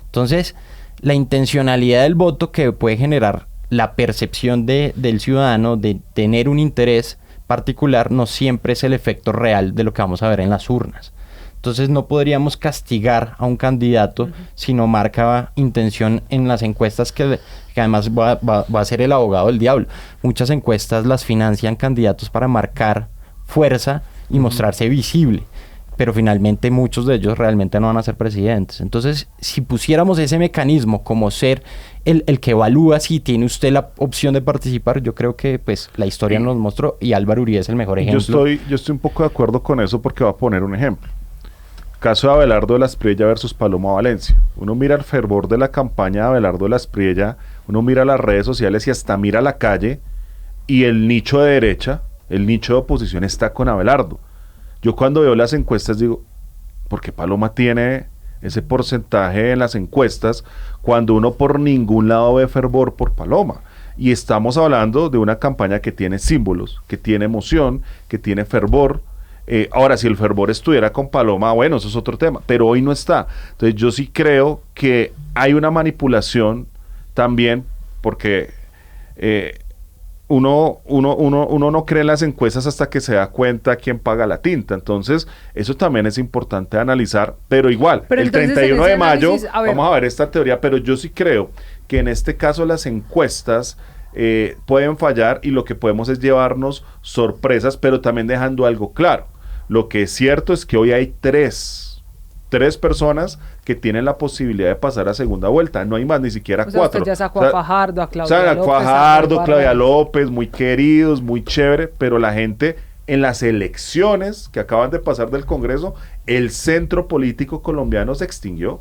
Entonces, la intencionalidad del voto que puede generar la percepción del ciudadano de tener un interés particular no siempre es el efecto real de lo que vamos a ver en las urnas. Entonces no podríamos castigar a un candidato si no marca intención en las encuestas que además va a ser el abogado del diablo. Muchas encuestas las financian candidatos para marcar fuerza y mostrarse visible, pero finalmente muchos de ellos realmente no van a ser presidentes. Entonces, si pusiéramos ese mecanismo como ser el que evalúa si tiene usted la opción de participar, yo creo que pues la historia nos mostró y Álvaro Uribe es el mejor ejemplo. Yo estoy un poco de acuerdo con eso porque voy a poner un ejemplo. Caso de Abelardo de la Espriella versus Paloma Valencia. Uno mira el fervor de la campaña de Abelardo de la Espriella, uno mira las redes sociales y hasta mira la calle, y el nicho de derecha, el nicho de oposición está con Abelardo. Yo cuando veo las encuestas digo, ¿por qué Paloma tiene ese porcentaje en las encuestas cuando uno por ningún lado ve fervor por Paloma? Y estamos hablando de una campaña que tiene símbolos, que tiene emoción, que tiene fervor. Ahora, si el fervor estuviera con Paloma, bueno, eso es otro tema, pero hoy no está. Entonces yo sí creo que hay una manipulación también, porque uno no cree en las encuestas hasta que se da cuenta quién paga la tinta. Entonces, eso también es importante analizar, pero igual, Pero el entonces, 31 de mayo, análisis, vamos a ver esta teoría, pero yo sí creo que en este caso las encuestas pueden fallar y lo que podemos es llevarnos sorpresas, pero también dejando algo claro. Lo que es cierto es que hoy hay tres personas que tienen la posibilidad de pasar a segunda vuelta. No hay más, ni siquiera O sea, cuatro. usted ya sacó a Fajardo, a Claudia a López, Fajardo, a Claudia Vargas. López, muy queridos, muy chévere, pero la gente en las elecciones que acaban de pasar del Congreso, el centro político colombiano se extinguió.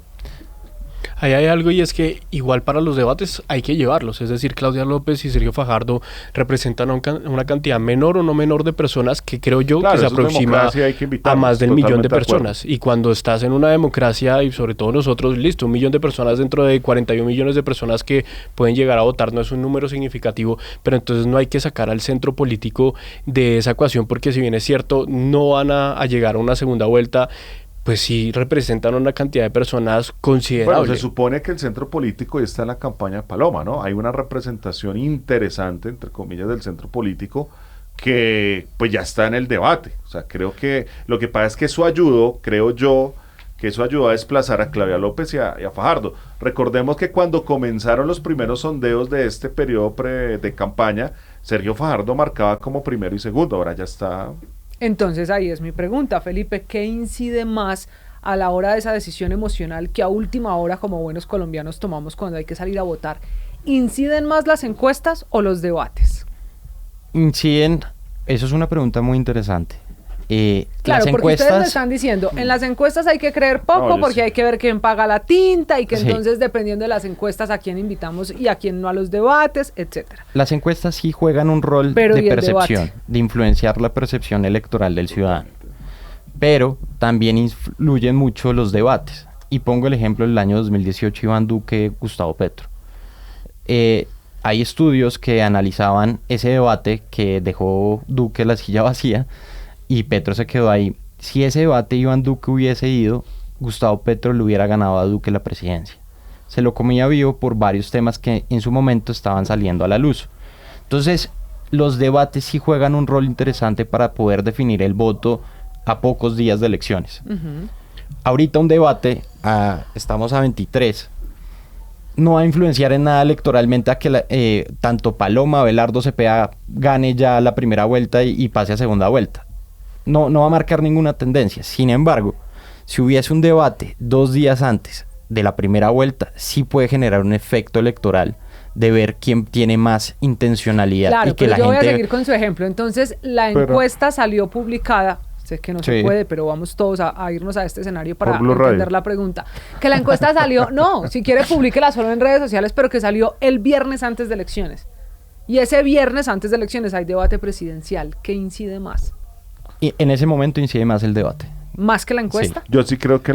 Ahí hay algo y es que igual para los debates hay que llevarlos, es decir, Claudia López y Sergio Fajardo representan a una cantidad menor o no menor de personas que creo yo Claro, que se eso es aproxima democracia, hay que a invitarlos, más del millón de totalmente de acuerdo. personas. Y cuando estás en una democracia y sobre todo nosotros, listo, 1 millón de personas dentro de 41 millones de personas que pueden llegar a votar no es un número significativo, pero entonces no hay que sacar al centro político de esa ecuación porque si bien es cierto, no van a llegar a una segunda vuelta, pues sí representan una cantidad de personas considerable. Bueno, se supone que el centro político ya está en la campaña de Paloma, ¿no? Hay una representación interesante, entre comillas, del centro político que pues ya está en el debate. O sea, creo que lo que pasa es que eso ayudó, creo yo, que eso ayudó a desplazar a Claudia López y a Fajardo. Recordemos que cuando comenzaron los primeros sondeos de este periodo de campaña, Sergio Fajardo marcaba como primero y segundo, ahora ya está... Entonces ahí es mi pregunta, Felipe, ¿qué incide más a la hora de esa decisión emocional que a última hora como buenos colombianos tomamos cuando hay que salir a votar? ¿Inciden más las encuestas o los debates? Inciden, eso es una pregunta muy interesante. Claro, las porque ustedes me encuestas, están diciendo, en las encuestas hay que creer poco No, yo porque sí. hay que ver quién paga la tinta y que Sí. entonces dependiendo de las encuestas a quién invitamos y a quién no a los debates, etcétera. las encuestas sí juegan un rol Pero, de ¿y el percepción, debate? de influenciar la percepción electoral del ciudadano. Pero también influyen mucho los debates. Y pongo el ejemplo del año 2018, Iván Duque, Gustavo Petro. Hay estudios que analizaban ese debate que dejó Duque la silla vacía y Petro se quedó ahí. Si ese debate Iván Duque hubiese ido, Gustavo Petro le hubiera ganado a Duque la presidencia. Se lo comía vivo por varios temas que en su momento estaban saliendo a la luz. Entonces, los debates sí juegan un rol interesante para poder definir el voto a pocos días de elecciones. Ahorita un debate, estamos a 23, no va a influenciar en nada electoralmente a que tanto Paloma, Abelardo, Cepeda gane ya la primera vuelta y pase a segunda vuelta. No va a marcar ninguna tendencia. Sin embargo, si hubiese un debate 2 días antes de la primera vuelta, sí puede generar un efecto electoral de ver quién tiene más intencionalidad. Claro, y que pero la yo voy a gente... seguir con su ejemplo. Entonces, la Pero- encuesta salió publicada. Sé que no se Sí. puede, pero vamos todos a irnos a este escenario para Por Blue entender Radio. la pregunta. Que la encuesta salió, no, si quiere publíquela solo en redes sociales, pero que salió el viernes antes de elecciones. Y ese viernes antes de elecciones hay debate presidencial. ¿Qué incide más? Y en ese momento incide más el debate. ¿Más que la encuesta? Yo sí creo que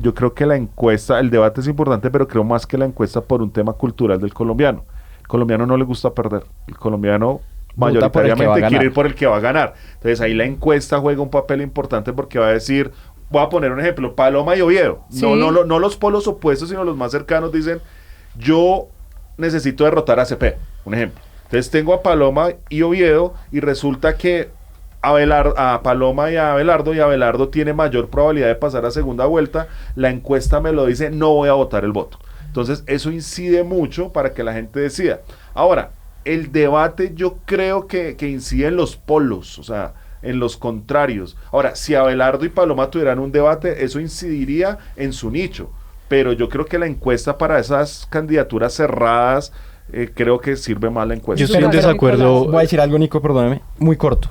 yo creo que la encuesta, el debate es importante, pero creo más que la encuesta por un tema cultural del colombiano. El colombiano no le gusta perder. El colombiano Vota por el que va a mayoritariamente quiere ganar. ir por el que va a ganar. Entonces ahí la encuesta juega un papel importante porque va a decir, voy a poner un ejemplo, Paloma y Oviedo. Sí. No los polos opuestos, sino los más cercanos dicen, yo necesito derrotar a CP, un ejemplo. Entonces tengo a Paloma y Oviedo y resulta que a Paloma y a Abelardo tiene mayor probabilidad de pasar a segunda vuelta, la encuesta me lo dice, no voy a votar el voto. Entonces eso incide mucho para que la gente decida. Ahora, el debate yo creo que incide en los polos, o sea, en los contrarios. Ahora, si Abelardo y Paloma tuvieran un debate, eso incidiría en su nicho, pero yo creo que la encuesta para esas candidaturas cerradas, creo que sirve más la encuesta. Yo estoy en Nicolás. desacuerdo. Voy a decir algo, Nico, perdóname, muy corto.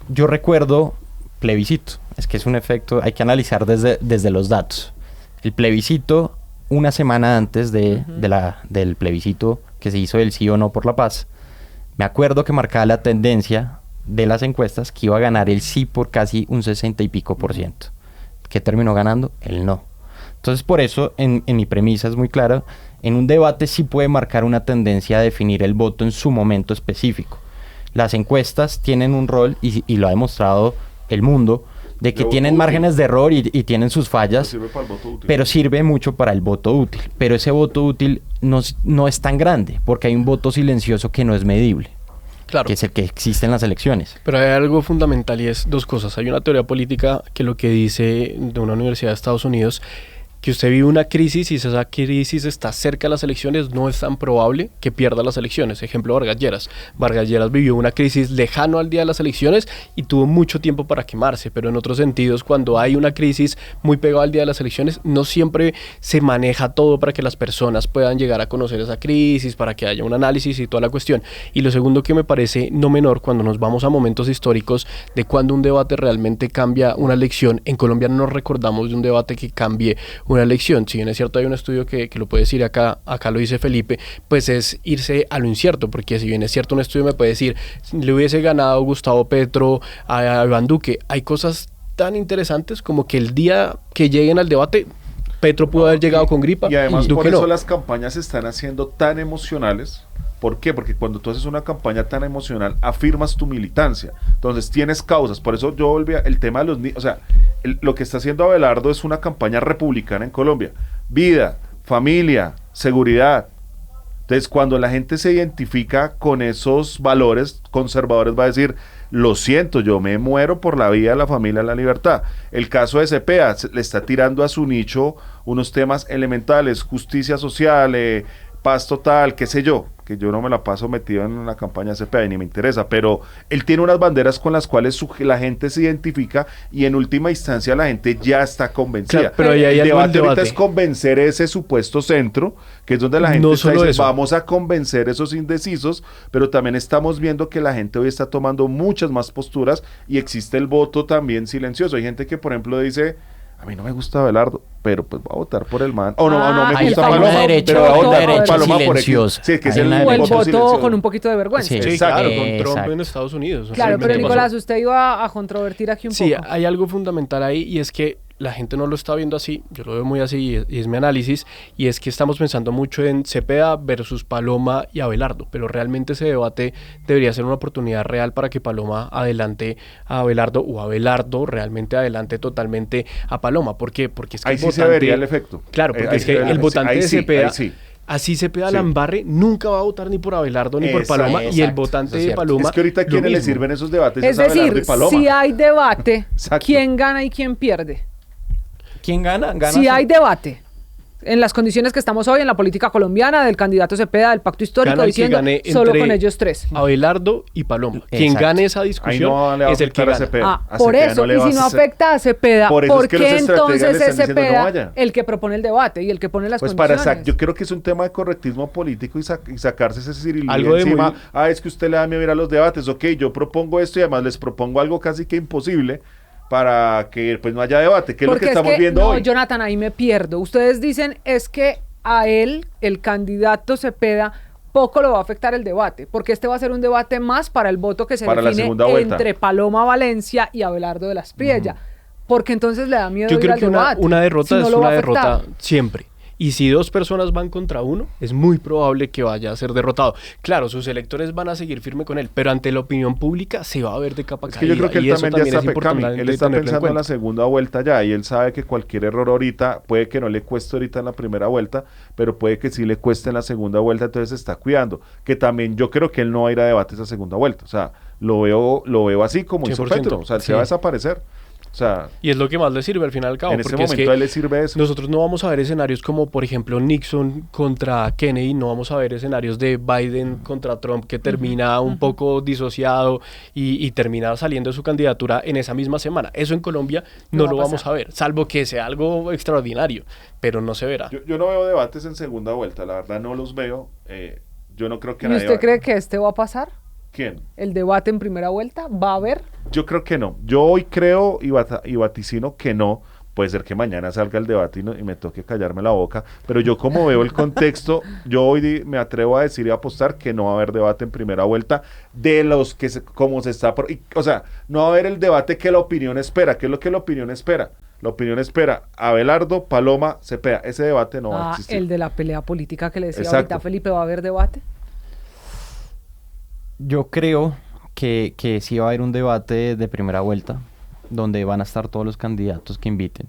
Yo recuerdo plebiscito, es que es un efecto, hay que analizar desde los datos. El plebiscito, una semana antes del plebiscito que se hizo del sí o no por la paz, me acuerdo que marcaba la tendencia de las encuestas que iba a ganar el sí por casi un 60 y pico %. ¿Qué terminó ganando? El no. Entonces, por eso, en mi premisa es muy clara, en un debate sí puede marcar una tendencia a definir el voto en su momento específico. Las encuestas tienen un rol, y lo ha demostrado el mundo, de que De tienen voto márgenes de error y tienen sus Pero fallas, sirve para el voto útil. pero sirve mucho para el voto útil. Pero ese voto útil no es tan grande, porque hay un voto silencioso que no es medible. Claro. que es el que existe en las elecciones. Pero hay algo fundamental y es dos cosas. Hay una teoría política que lo que dice de una universidad de Estados Unidos, que usted vive una crisis y si esa crisis está cerca de las elecciones, no es tan probable que pierda las elecciones. Ejemplo, Vargas Lleras. Vargas Lleras vivió una crisis lejano al día de las elecciones y tuvo mucho tiempo para quemarse, pero en otros sentidos, cuando hay una crisis muy pegada al día de las elecciones, no siempre se maneja todo para que las personas puedan llegar a conocer esa crisis, para que haya un análisis y toda la cuestión. Y lo segundo que me parece no menor, cuando nos vamos a momentos históricos de cuando un debate realmente cambia una elección, en Colombia no nos recordamos de un debate que cambie una elección. Si bien es cierto, hay un estudio que lo puede decir acá lo dice Felipe, pues es irse a lo incierto, porque si bien es cierto, un estudio me puede decir, le hubiese ganado Gustavo Petro a Iván Duque, hay cosas tan interesantes como que el día que lleguen al debate, Petro pudo haber llegado con gripa y además Duque por eso no. las campañas se están haciendo tan emocionales. ¿Por qué? Porque cuando tú haces una campaña tan emocional, afirmas tu militancia. Entonces tienes causas. Por eso yo volví el tema de los niños. O sea, lo que está haciendo Abelardo es una campaña republicana en Colombia. Vida, familia, seguridad. Entonces, cuando la gente se identifica con esos valores conservadores, va a decir, lo siento, yo me muero por la vida, la familia, la libertad. El caso de Cepeda le está tirando a su nicho unos temas elementales, justicia social, paz total, qué sé yo, que yo no me la paso metido en la campaña CPA y ni me interesa, pero él tiene unas banderas con las cuales la gente se identifica y en última instancia la gente ya está convencida. Claro, pero ahí hay el algo debate del ahorita debate. es convencer ese supuesto centro, que es donde la gente No está solo dice, eso. vamos a convencer esos indecisos, pero también estamos viendo que la gente hoy está tomando muchas más posturas y existe el voto también silencioso. Hay gente que, por ejemplo, dice, a mí no me gusta Abelardo, pero pues voy a votar por el man. O no, no me el gusta famoso Paloma, derecho- pero voy a una votar por derecha Paloma por X. silenciosa. Sí, que es Hay el una O el voto voto silencioso. con un poquito de vergüenza. Sí. Exacto. Claro, con Trump Exacto. en Estados Unidos. Claro, pero Realmente Nicolás, pasó. usted iba a controvertir aquí un Sí, poco. hay algo fundamental ahí y es que la gente no lo está viendo así, yo lo veo muy así y es mi análisis, y es que estamos pensando mucho en Cepeda versus Paloma y Abelardo, pero realmente ese debate debería ser una oportunidad real para que Paloma adelante a Abelardo o Abelardo realmente adelante totalmente a Paloma. ¿Por qué? Porque es que Ahí sí se vería el efecto. Claro, porque Ahí es sí que vería el votante ahí de sí, Cepeda, ahí sí. así Cepeda Sí. la embarre, nunca va a votar ni por Abelardo ni por Exacto. Paloma, y el Exacto, votante eso es de cierto. Paloma Es que ahorita a lo quienes le mismo. sirven esos debates Es Abelardo decir, y Paloma. si hay debate, Exacto. ¿quién gana y quién pierde? ¿Quién gana? Gana Si hay debate, en las condiciones que estamos hoy en la política colombiana, del candidato Cepeda, del pacto histórico, Gana el que diciendo gane solo entre con ellos tres. Abelardo y Paloma. Quien Exacto. gane esa Ahí discusión no le va a es el que afectar a gana. Cepeda. Ah, A por Cepeda eso, le y va si a no hacer- afecta a Cepeda, Por eso ¿por es que qué los estrategas le entonces están es diciendo, Cepeda no vaya? el que propone el debate y el que pone las Pues condiciones? yo creo que es un tema de correctismo político y sacarse ese cirilillo Algo de encima. muy- Es que usted le da miedo ir a los debates. Ok, yo propongo esto y además les propongo algo casi que imposible para que pues no haya debate, que es lo Porque que estamos viendo no, hoy. Jonathan, ahí me pierdo. Ustedes dicen es que a él, el candidato Cepeda, poco lo va a afectar el debate, porque este va a ser un debate más para el voto que se Para la define segunda vuelta. entre Paloma Valencia y Abelardo de la Espriella. Porque entonces le da miedo Yo ir creo al que debate. una derrota si no es lo va una a afectar. derrota siempre. Y si dos personas van contra uno, es muy probable que vaya a ser derrotado. Claro, sus electores van a seguir firme con él, pero ante la opinión pública se va a ver de capa Es caída. que yo creo que y él eso también ya es está Cami, importante él está tenerlo en pensando en la cuenta. segunda vuelta ya y él sabe que cualquier error ahorita puede que no le cueste ahorita en la primera vuelta, pero puede que sí le cueste en la segunda vuelta, entonces se está cuidando, que también yo creo que él no va a ir a debate esa segunda vuelta, o sea, lo veo así como hizo 100%, Petro, o sea, él se sí. va a desaparecer, o sea, Y es lo que más le sirve al final y al cabo. en ese porque es momento que a él le sirve eso. nosotros no vamos a ver escenarios como, por ejemplo, Nixon contra Kennedy, no vamos a ver escenarios de Biden contra Trump que termina un poco disociado y termina saliendo de su candidatura en esa misma semana. Eso en Colombia no No lo va a vamos pasar. a ver, salvo que sea algo extraordinario, pero no se verá. Yo no veo debates en segunda vuelta, la verdad no los veo, yo no creo que ¿Y nadie usted cree que este va a pasar? ¿Quién? ¿El debate en primera vuelta? ¿Va a haber? Yo creo que no. Yo hoy creo y vaticino que no. Puede ser que mañana salga el debate y me toque callarme la boca. Pero yo como veo el contexto, yo hoy me atrevo a decir y a apostar que no va a haber debate en primera vuelta de los que como se está... o sea, no va a haber el debate que la opinión espera. ¿Qué es lo que la opinión espera? La opinión espera Abelardo, Paloma, Cepeda. Ese debate no va a existir. El de la pelea política que le decía Exacto. ahorita Felipe, ¿va a haber debate? Yo creo que sí va a haber un debate de primera vuelta donde van a estar todos los candidatos que inviten.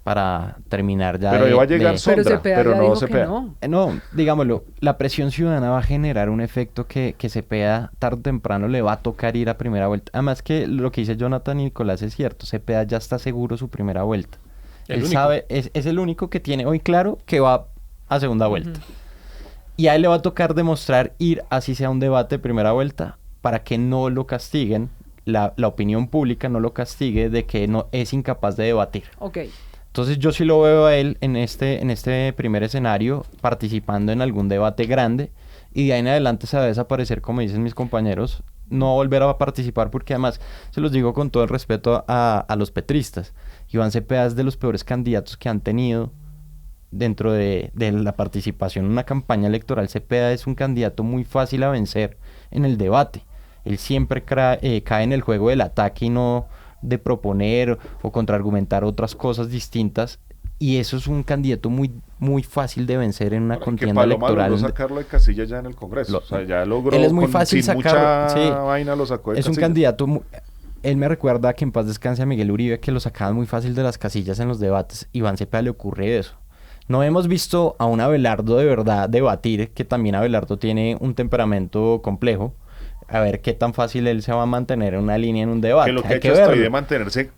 para terminar ya Pero ahí va a llegar Pero Sondra, Cepeda pero ya no dijo que Cepeda. no. No, digámoslo, la presión ciudadana va a generar un efecto que Cepeda tarde o temprano le va a tocar ir a primera vuelta. Además que lo que dice Jonathan y Nicolás es cierto, Cepeda ya está seguro su primera vuelta. El Él único. sabe, es el único que tiene hoy claro que va a segunda vuelta. Y a él le va a tocar demostrar ir, así sea un debate de primera vuelta, para que no lo castiguen, la opinión pública no lo castigue de que no es incapaz de debatir. Ok. Entonces yo sí lo veo a él en este primer escenario participando en algún debate grande y de ahí en adelante se va a desaparecer, como dicen mis compañeros, no volver a participar porque además, se los digo con todo el respeto a los petristas, Iván Cepeda es de los peores candidatos que han tenido dentro de la participación en una campaña electoral. Cepeda es un candidato muy fácil a vencer en el debate. Él siempre cae en el juego del ataque y no de proponer o contraargumentar otras cosas distintas. Y eso es un candidato muy, muy fácil de vencer en una Que contienda Paloma electoral. logró sacarlo de casilla ya en el Congreso. O sea, ya logró. Él es muy fácil sin sacarlo, mucha sí. vaina lo sacó de Es un casilla. candidato. Él me recuerda que en paz descanse a Miguel Uribe, que lo sacaban muy fácil de las casillas en los debates. Iván Cepeda le ocurre eso. No hemos visto a un Abelardo de verdad debatir, que también Abelardo tiene un temperamento complejo. A ver qué tan fácil él se va a mantener en una línea en un debate. Que lo que ha Hay que hecho hasta hoy verlo. de mantenerse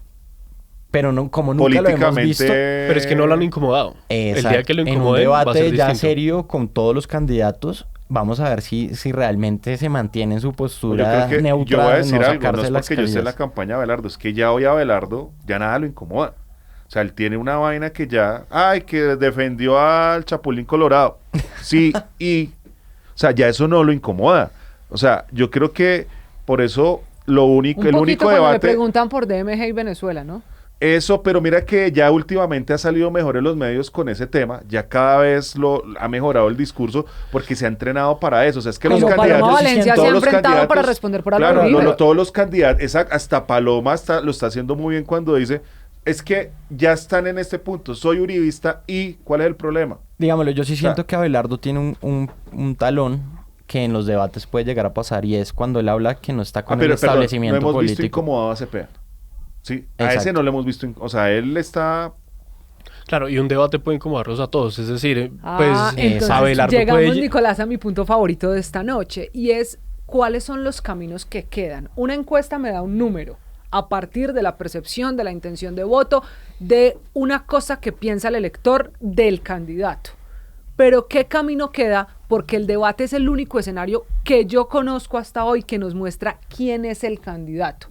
Pero no, como nunca lo hemos políticamente. visto. Pero es que no lo han incomodado. El día que lo en un incomoden va a ser debate ya distinto. serio con todos los candidatos, vamos a ver si realmente se mantiene en su Yo postura creo que neutral. yo voy a decir no algo, sacarse no es las porque yo esté en la casillas. campaña de Abelardo, es que ya hoy Abelardo ya nada lo incomoda. O sea, él tiene una vaina que ya, que defendió al Chapulín Colorado. Sí, o sea, ya eso no lo incomoda. O sea, yo creo que por eso el Un único poquito cuando le debate, preguntan por DMG y Venezuela, ¿no? eso, pero mira que ya últimamente ha salido mejor en los medios con ese tema, ya cada vez ha mejorado el discurso porque se ha entrenado para eso. O sea, es que Como los Paloma candidatos, Valencia se ha todos los enfrentado para candidatos, responder por Álvaro claro, Uribe. todos los candidatos, hasta Paloma lo está haciendo muy bien cuando dice, es que ya están en este punto, soy uribista y ¿cuál es el problema? Digámoslo, yo sí sea, siento que Abelardo tiene un talón que en los debates puede llegar a pasar y es cuando él habla que no está con el Perdón, establecimiento no hemos visto político. incomodado a Cepeda. Sí, a Exacto. ese no le hemos visto, o sea, él está... Claro, y un debate puede incomodarlos a todos. Es decir, Entonces Abelardo llegamos, puede... Nicolás, a mi punto favorito de esta noche, y es cuáles son los caminos que quedan. Una encuesta me da un número a partir de la percepción, de la intención de voto, de una cosa que piensa el elector del candidato. Pero ¿qué camino queda? Porque el debate es el único escenario que yo conozco hasta hoy que nos muestra quién es el candidato.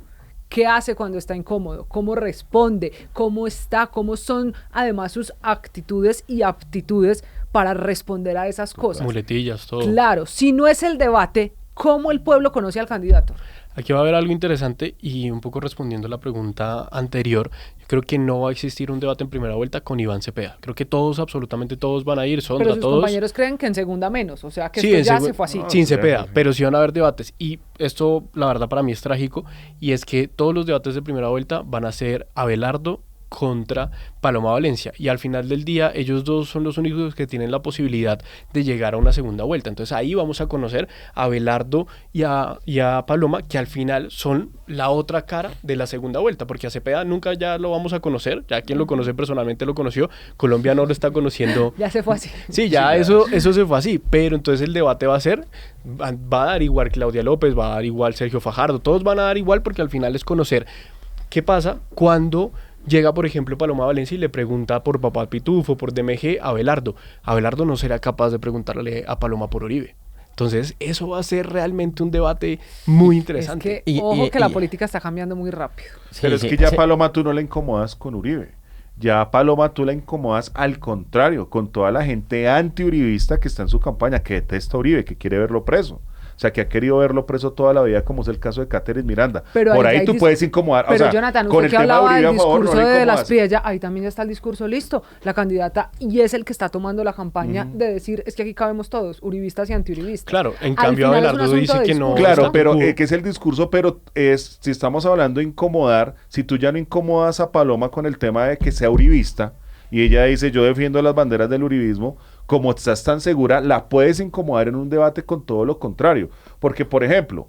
¿Qué hace cuando está incómodo? ¿Cómo responde? ¿Cómo está? ¿Cómo son además sus actitudes y aptitudes para responder a esas cosas? Muletillas, todo. Claro, si no es el debate, ¿cómo el pueblo conoce al candidato? Aquí va a haber algo interesante y un poco respondiendo a la pregunta anterior, yo creo que no va a existir un debate en primera vuelta con Iván Cepeda. Creo que todos, absolutamente todos van a ir, Sondra, Pero sus todos. compañeros creen que en segunda menos, o sea que Sí, esto en ya segu- se fue así. Sin sí, Cepeda, sí. pero sí van a haber debates. Y esto, la verdad, para mí es trágico. Y es que todos los debates de primera vuelta van a ser Abelardo contra Paloma Valencia. Y al final del día, ellos dos son los únicos que tienen la posibilidad de llegar a una segunda vuelta. Entonces ahí vamos a conocer a Abelardo y a Paloma, que al final son la otra cara de la segunda vuelta. Porque a Cepeda nunca ya lo vamos a conocer. Ya quien lo conoce personalmente lo conoció. Colombia no lo está conociendo. Ya se fue así. Sí, ya eso se fue así, pero entonces el debate va a dar igual Claudia López, va a dar igual Sergio Fajardo, todos van a dar igual porque al final es conocer qué pasa cuando llega, por ejemplo, Paloma Valencia y le pregunta por Papá Pitufo, por DMG a Abelardo. Abelardo no será capaz de preguntarle a Paloma por Uribe. Entonces, eso va a ser realmente un debate muy interesante. Es que, Y- ojo y- que la y- política está cambiando muy rápido. Pero Sí, es sí, que ya sí. Paloma tú no le incomodas con Uribe. Ya a Paloma tú la incomodas al contrario, con toda la gente anti-uribista que está en su campaña, que detesta a Uribe, que quiere verlo preso. O sea, que ha querido verlo preso toda la vida, como es el caso de Catherine Miranda. Pero Por ahí ahí hay tú puedes incomodar. Pero o sea, Jonathan, con usted el que tema de hablaba Uribe del a favor, discurso no le de las incomodas. Priella, ahí también ya está el discurso listo. La candidata, y es el que está tomando la campaña de decir, es que aquí cabemos todos, uribistas y antiuribistas. Claro, en Al cambio final es un Abelardo asunto dice de que no. discurso. Claro, statu pero quo. que es el discurso, pero si estamos hablando de incomodar, si tú ya no incomodas a Paloma con el tema de que sea uribista, y ella dice, yo defiendo las banderas del uribismo, como estás tan segura, la puedes incomodar en un debate con todo lo contrario, Porque, por ejemplo,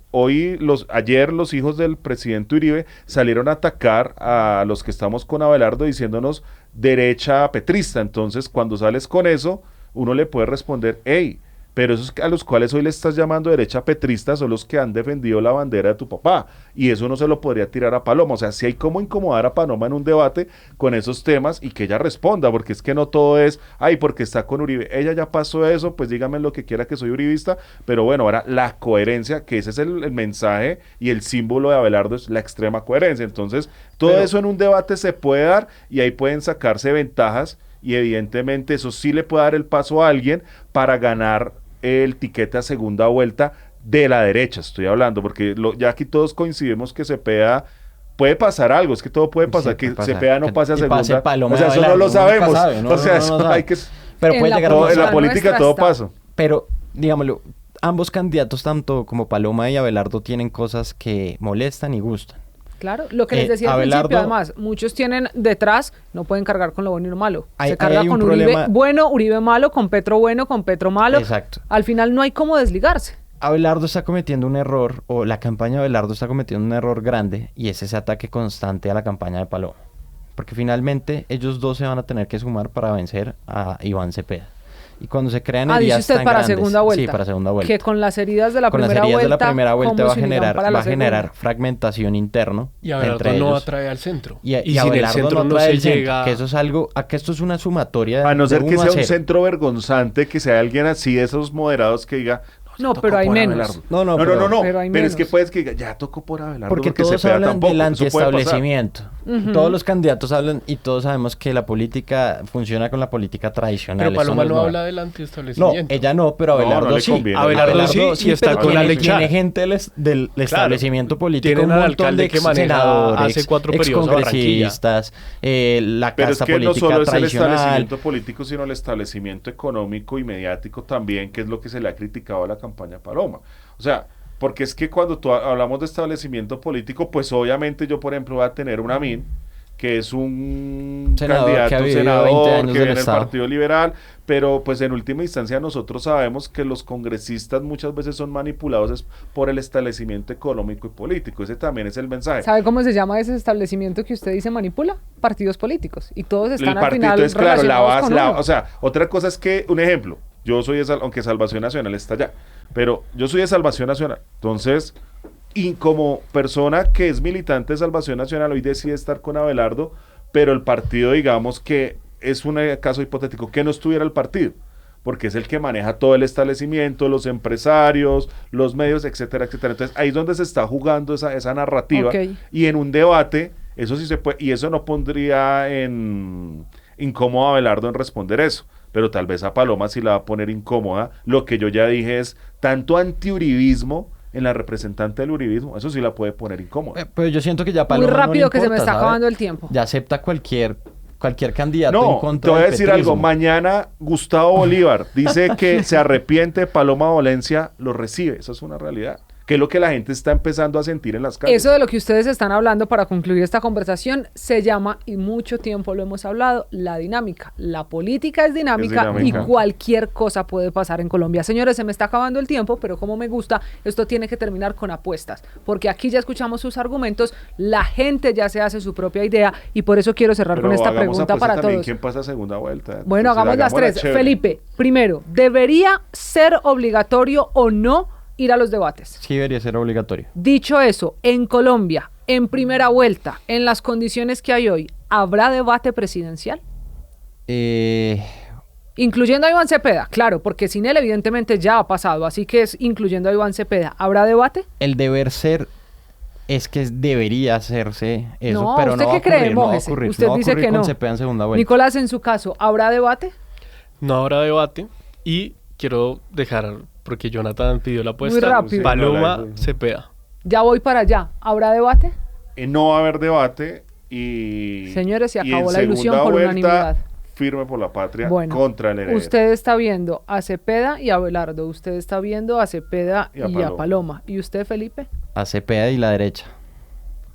ayer los hijos del presidente Uribe salieron a atacar a los que estamos con Abelardo diciéndonos derecha petrista. Entonces, cuando sales con eso, uno le puede responder, hey, pero esos a los cuales hoy le estás llamando derecha petrista son los que han defendido la bandera de tu papá, y eso no se lo podría tirar a Paloma. O sea, si hay cómo incomodar a Paloma en un debate con esos temas y que ella responda, porque es que no todo es, ay, porque está con Uribe, ella ya pasó eso, pues dígame lo que quiera que soy uribista, pero bueno, ahora la coherencia, que ese es el mensaje y el símbolo de Abelardo, es la extrema coherencia. Entonces, todo eso en un debate se puede dar y ahí pueden sacarse ventajas, y evidentemente eso sí le puede dar el paso a alguien para ganar el tiquete a segunda vuelta de la derecha, estoy hablando, porque ya aquí todos coincidimos que Cepeda puede pasar algo, es que todo puede pasar, que Cepeda no pase a segunda, pase Paloma, o sea, eso no lo sabemos, o sea, eso no hay que, pero puede llegar en la política todo pasa. Pero, digámoslo, ambos candidatos, tanto como Paloma y Abelardo, tienen cosas que molestan y gustan. Claro, lo que les decía al principio, además, muchos tienen detrás, no pueden cargar con lo bueno y lo malo. Se carga con Uribe bueno, Uribe malo, con Petro bueno, con Petro malo. Exacto. Al final no hay cómo desligarse. Abelardo está cometiendo un error, o la campaña de Abelardo está cometiendo un error grande, y es ese ataque constante a la campaña de Paloma. Porque finalmente ellos dos se van a tener que sumar para vencer a Iván Cepeda. Y cuando se crean heridas dice usted tan para grandes, segunda vuelta. Sí, para segunda vuelta. Que con las heridas de la con primera las heridas vuelta, de la primera vuelta va a generar segunda? fragmentación interno. Y Abelardo entre no ellos. atrae al centro. Y sin Abelardo el centro no no trae se el centro, llega. que eso es algo, que esto es una sumatoria A no ser de que 1 a sea un 0. centro vergonzante, que sea alguien así de esos moderados que diga, No, pero hay menos. No, pero hay es menos. que puedes que diga, ya tocó por Abelardo, Porque todos Cepeda hablan tampoco, del eso puede pasar. antiestablecimiento. Todos los candidatos hablan, y todos sabemos que la política funciona con la política tradicional. Pero Paloma Eso no es habla del No, antiestablecimiento. ella no, pero No, Abelardo no le sí. conviene. Abelardo sí, y está pero con la tiene lechada. gente del establecimiento político, Tienen un al montón alcalde de que maneja senadores, hace 4 periodos a Barranquilla. excongresistas, la Pero es casta que no política solo es el tradicional. establecimiento político, sino el establecimiento económico y mediático también, que es lo que se le ha criticado a la campaña Paloma. O sea, porque es que cuando hablamos de establecimiento político, pues obviamente yo, por ejemplo, voy a tener un Amin, que es un Senador candidato, que ha vivido senador, 20 años que del viene del Estado. Partido Liberal, pero pues en última instancia nosotros sabemos que los congresistas muchas veces son manipulados por el establecimiento económico y político. Ese también es el mensaje. ¿Sabe cómo se llama ese establecimiento que usted dice manipula? Partidos políticos. Y todos están El al partido final es claro, relacionados con uno. o sea, otra cosa es que, un ejemplo, yo soy aunque Salvación Nacional está allá, pero yo soy de Salvación Nacional, entonces, y como persona que es militante de Salvación Nacional, hoy decide estar con Abelardo, pero el partido, digamos que es un caso hipotético, que no estuviera el partido, porque es el que maneja todo el establecimiento, los empresarios, los medios, etcétera, etcétera. Entonces, ahí es donde se está jugando esa narrativa, y en un debate, eso sí se puede, y eso no pondría en incómodo a Abelardo en responder eso, pero tal vez a Paloma sí la va a poner incómoda. Lo que yo ya dije es tanto antiuribismo en la representante del uribismo, eso sí la puede poner incómoda. Pero yo siento que ya Muy Paloma rápido no le que se me importa, está ¿sabe? acabando el tiempo. Ya acepta cualquier candidato en No, contra te voy a del decir petrismo. algo. Mañana Gustavo Bolívar dice que se arrepiente, Paloma Valencia lo recibe. Eso es una realidad. Que es lo que la gente está empezando a sentir en las calles. Eso de lo que ustedes están hablando para concluir esta conversación se llama, y mucho tiempo lo hemos hablado, la dinámica. La política es dinámica y cualquier cosa puede pasar en Colombia. Señores, se me está acabando el tiempo, pero como me gusta, esto tiene que terminar con apuestas, porque aquí ya escuchamos sus argumentos, la gente ya se hace su propia idea, y por eso quiero cerrar Pero con esta hagamos pregunta apuesta para también, todos. ¿quién pasa a segunda vuelta? Bueno, Entonces, hagamos las tres. chévere. Felipe, primero, ¿debería ser obligatorio o no ir a los debates? Sí, debería ser obligatorio. Dicho eso, en Colombia, en primera vuelta, en las condiciones que hay hoy, ¿habrá debate presidencial? Incluyendo a Iván Cepeda, claro, porque sin él evidentemente ya ha pasado, así que es incluyendo a Iván Cepeda. ¿Habrá debate? El deber ser es que debería hacerse eso, No, pero ¿usted no va a qué cree, ocurrir, no va a mójese? ocurrir. Usted No va a dice ocurrir que con no. Cepeda en segunda vuelta. Nicolás, en su caso, ¿habrá debate? No habrá debate, y quiero dejar, porque Jonathan pidió la apuesta, Muy rápido. Paloma Cepeda. Ya voy para allá. ¿Habrá debate? No va a haber debate y... Señores, se y acabó en la ilusión segunda por vuelta, unanimidad. Firme por la patria Bueno, contra el heredero. usted está viendo a Cepeda y a Abelardo. Usted está viendo a Cepeda y a Paloma. Paloma. ¿Y usted, Felipe? A Cepeda y la derecha.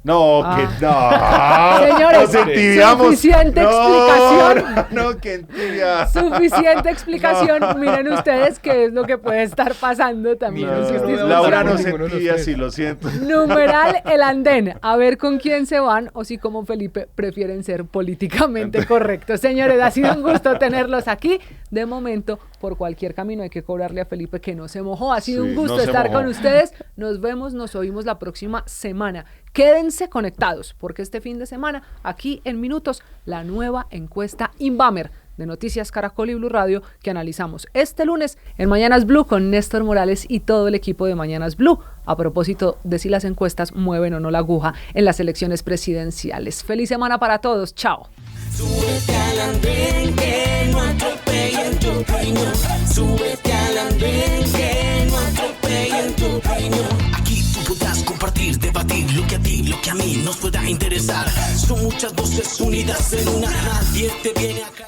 No, Ah. que no. Señores, Nos entibiamos. suficiente explicación. No, que entibia. Suficiente explicación. Miren ustedes qué es lo que puede estar pasando también. No, en sus no, discusiones. Laura no, nos ninguno de los entibia, tres. sí, lo siento. Numeral el andén. A ver con quién se van o si como Felipe prefieren ser políticamente correctos. Señores, ha sido un gusto tenerlos aquí. De momento, por cualquier camino hay que cobrarle a Felipe que no se mojó. Ha sido Sí, un gusto no se estar mojó. con ustedes. Nos vemos, nos oímos la próxima semana. Quédense conectados porque este fin de semana, aquí en Minutos, la nueva encuesta Inbamer de Noticias Caracol y Blue Radio que analizamos este lunes en Mañanas Blue con Néstor Morales y todo el equipo de Mañanas Blue a propósito de si las encuestas mueven o no la aguja en las elecciones presidenciales. Feliz semana para todos. Chao. Súbete al andén que no atropellen tu opinión. Súbete al andén que no atropellen tu opinión. Aquí tú podrás compartir, debatir lo que a ti, lo que a mí nos pueda interesar. Son muchas voces unidas en una. Nadie te viene acá.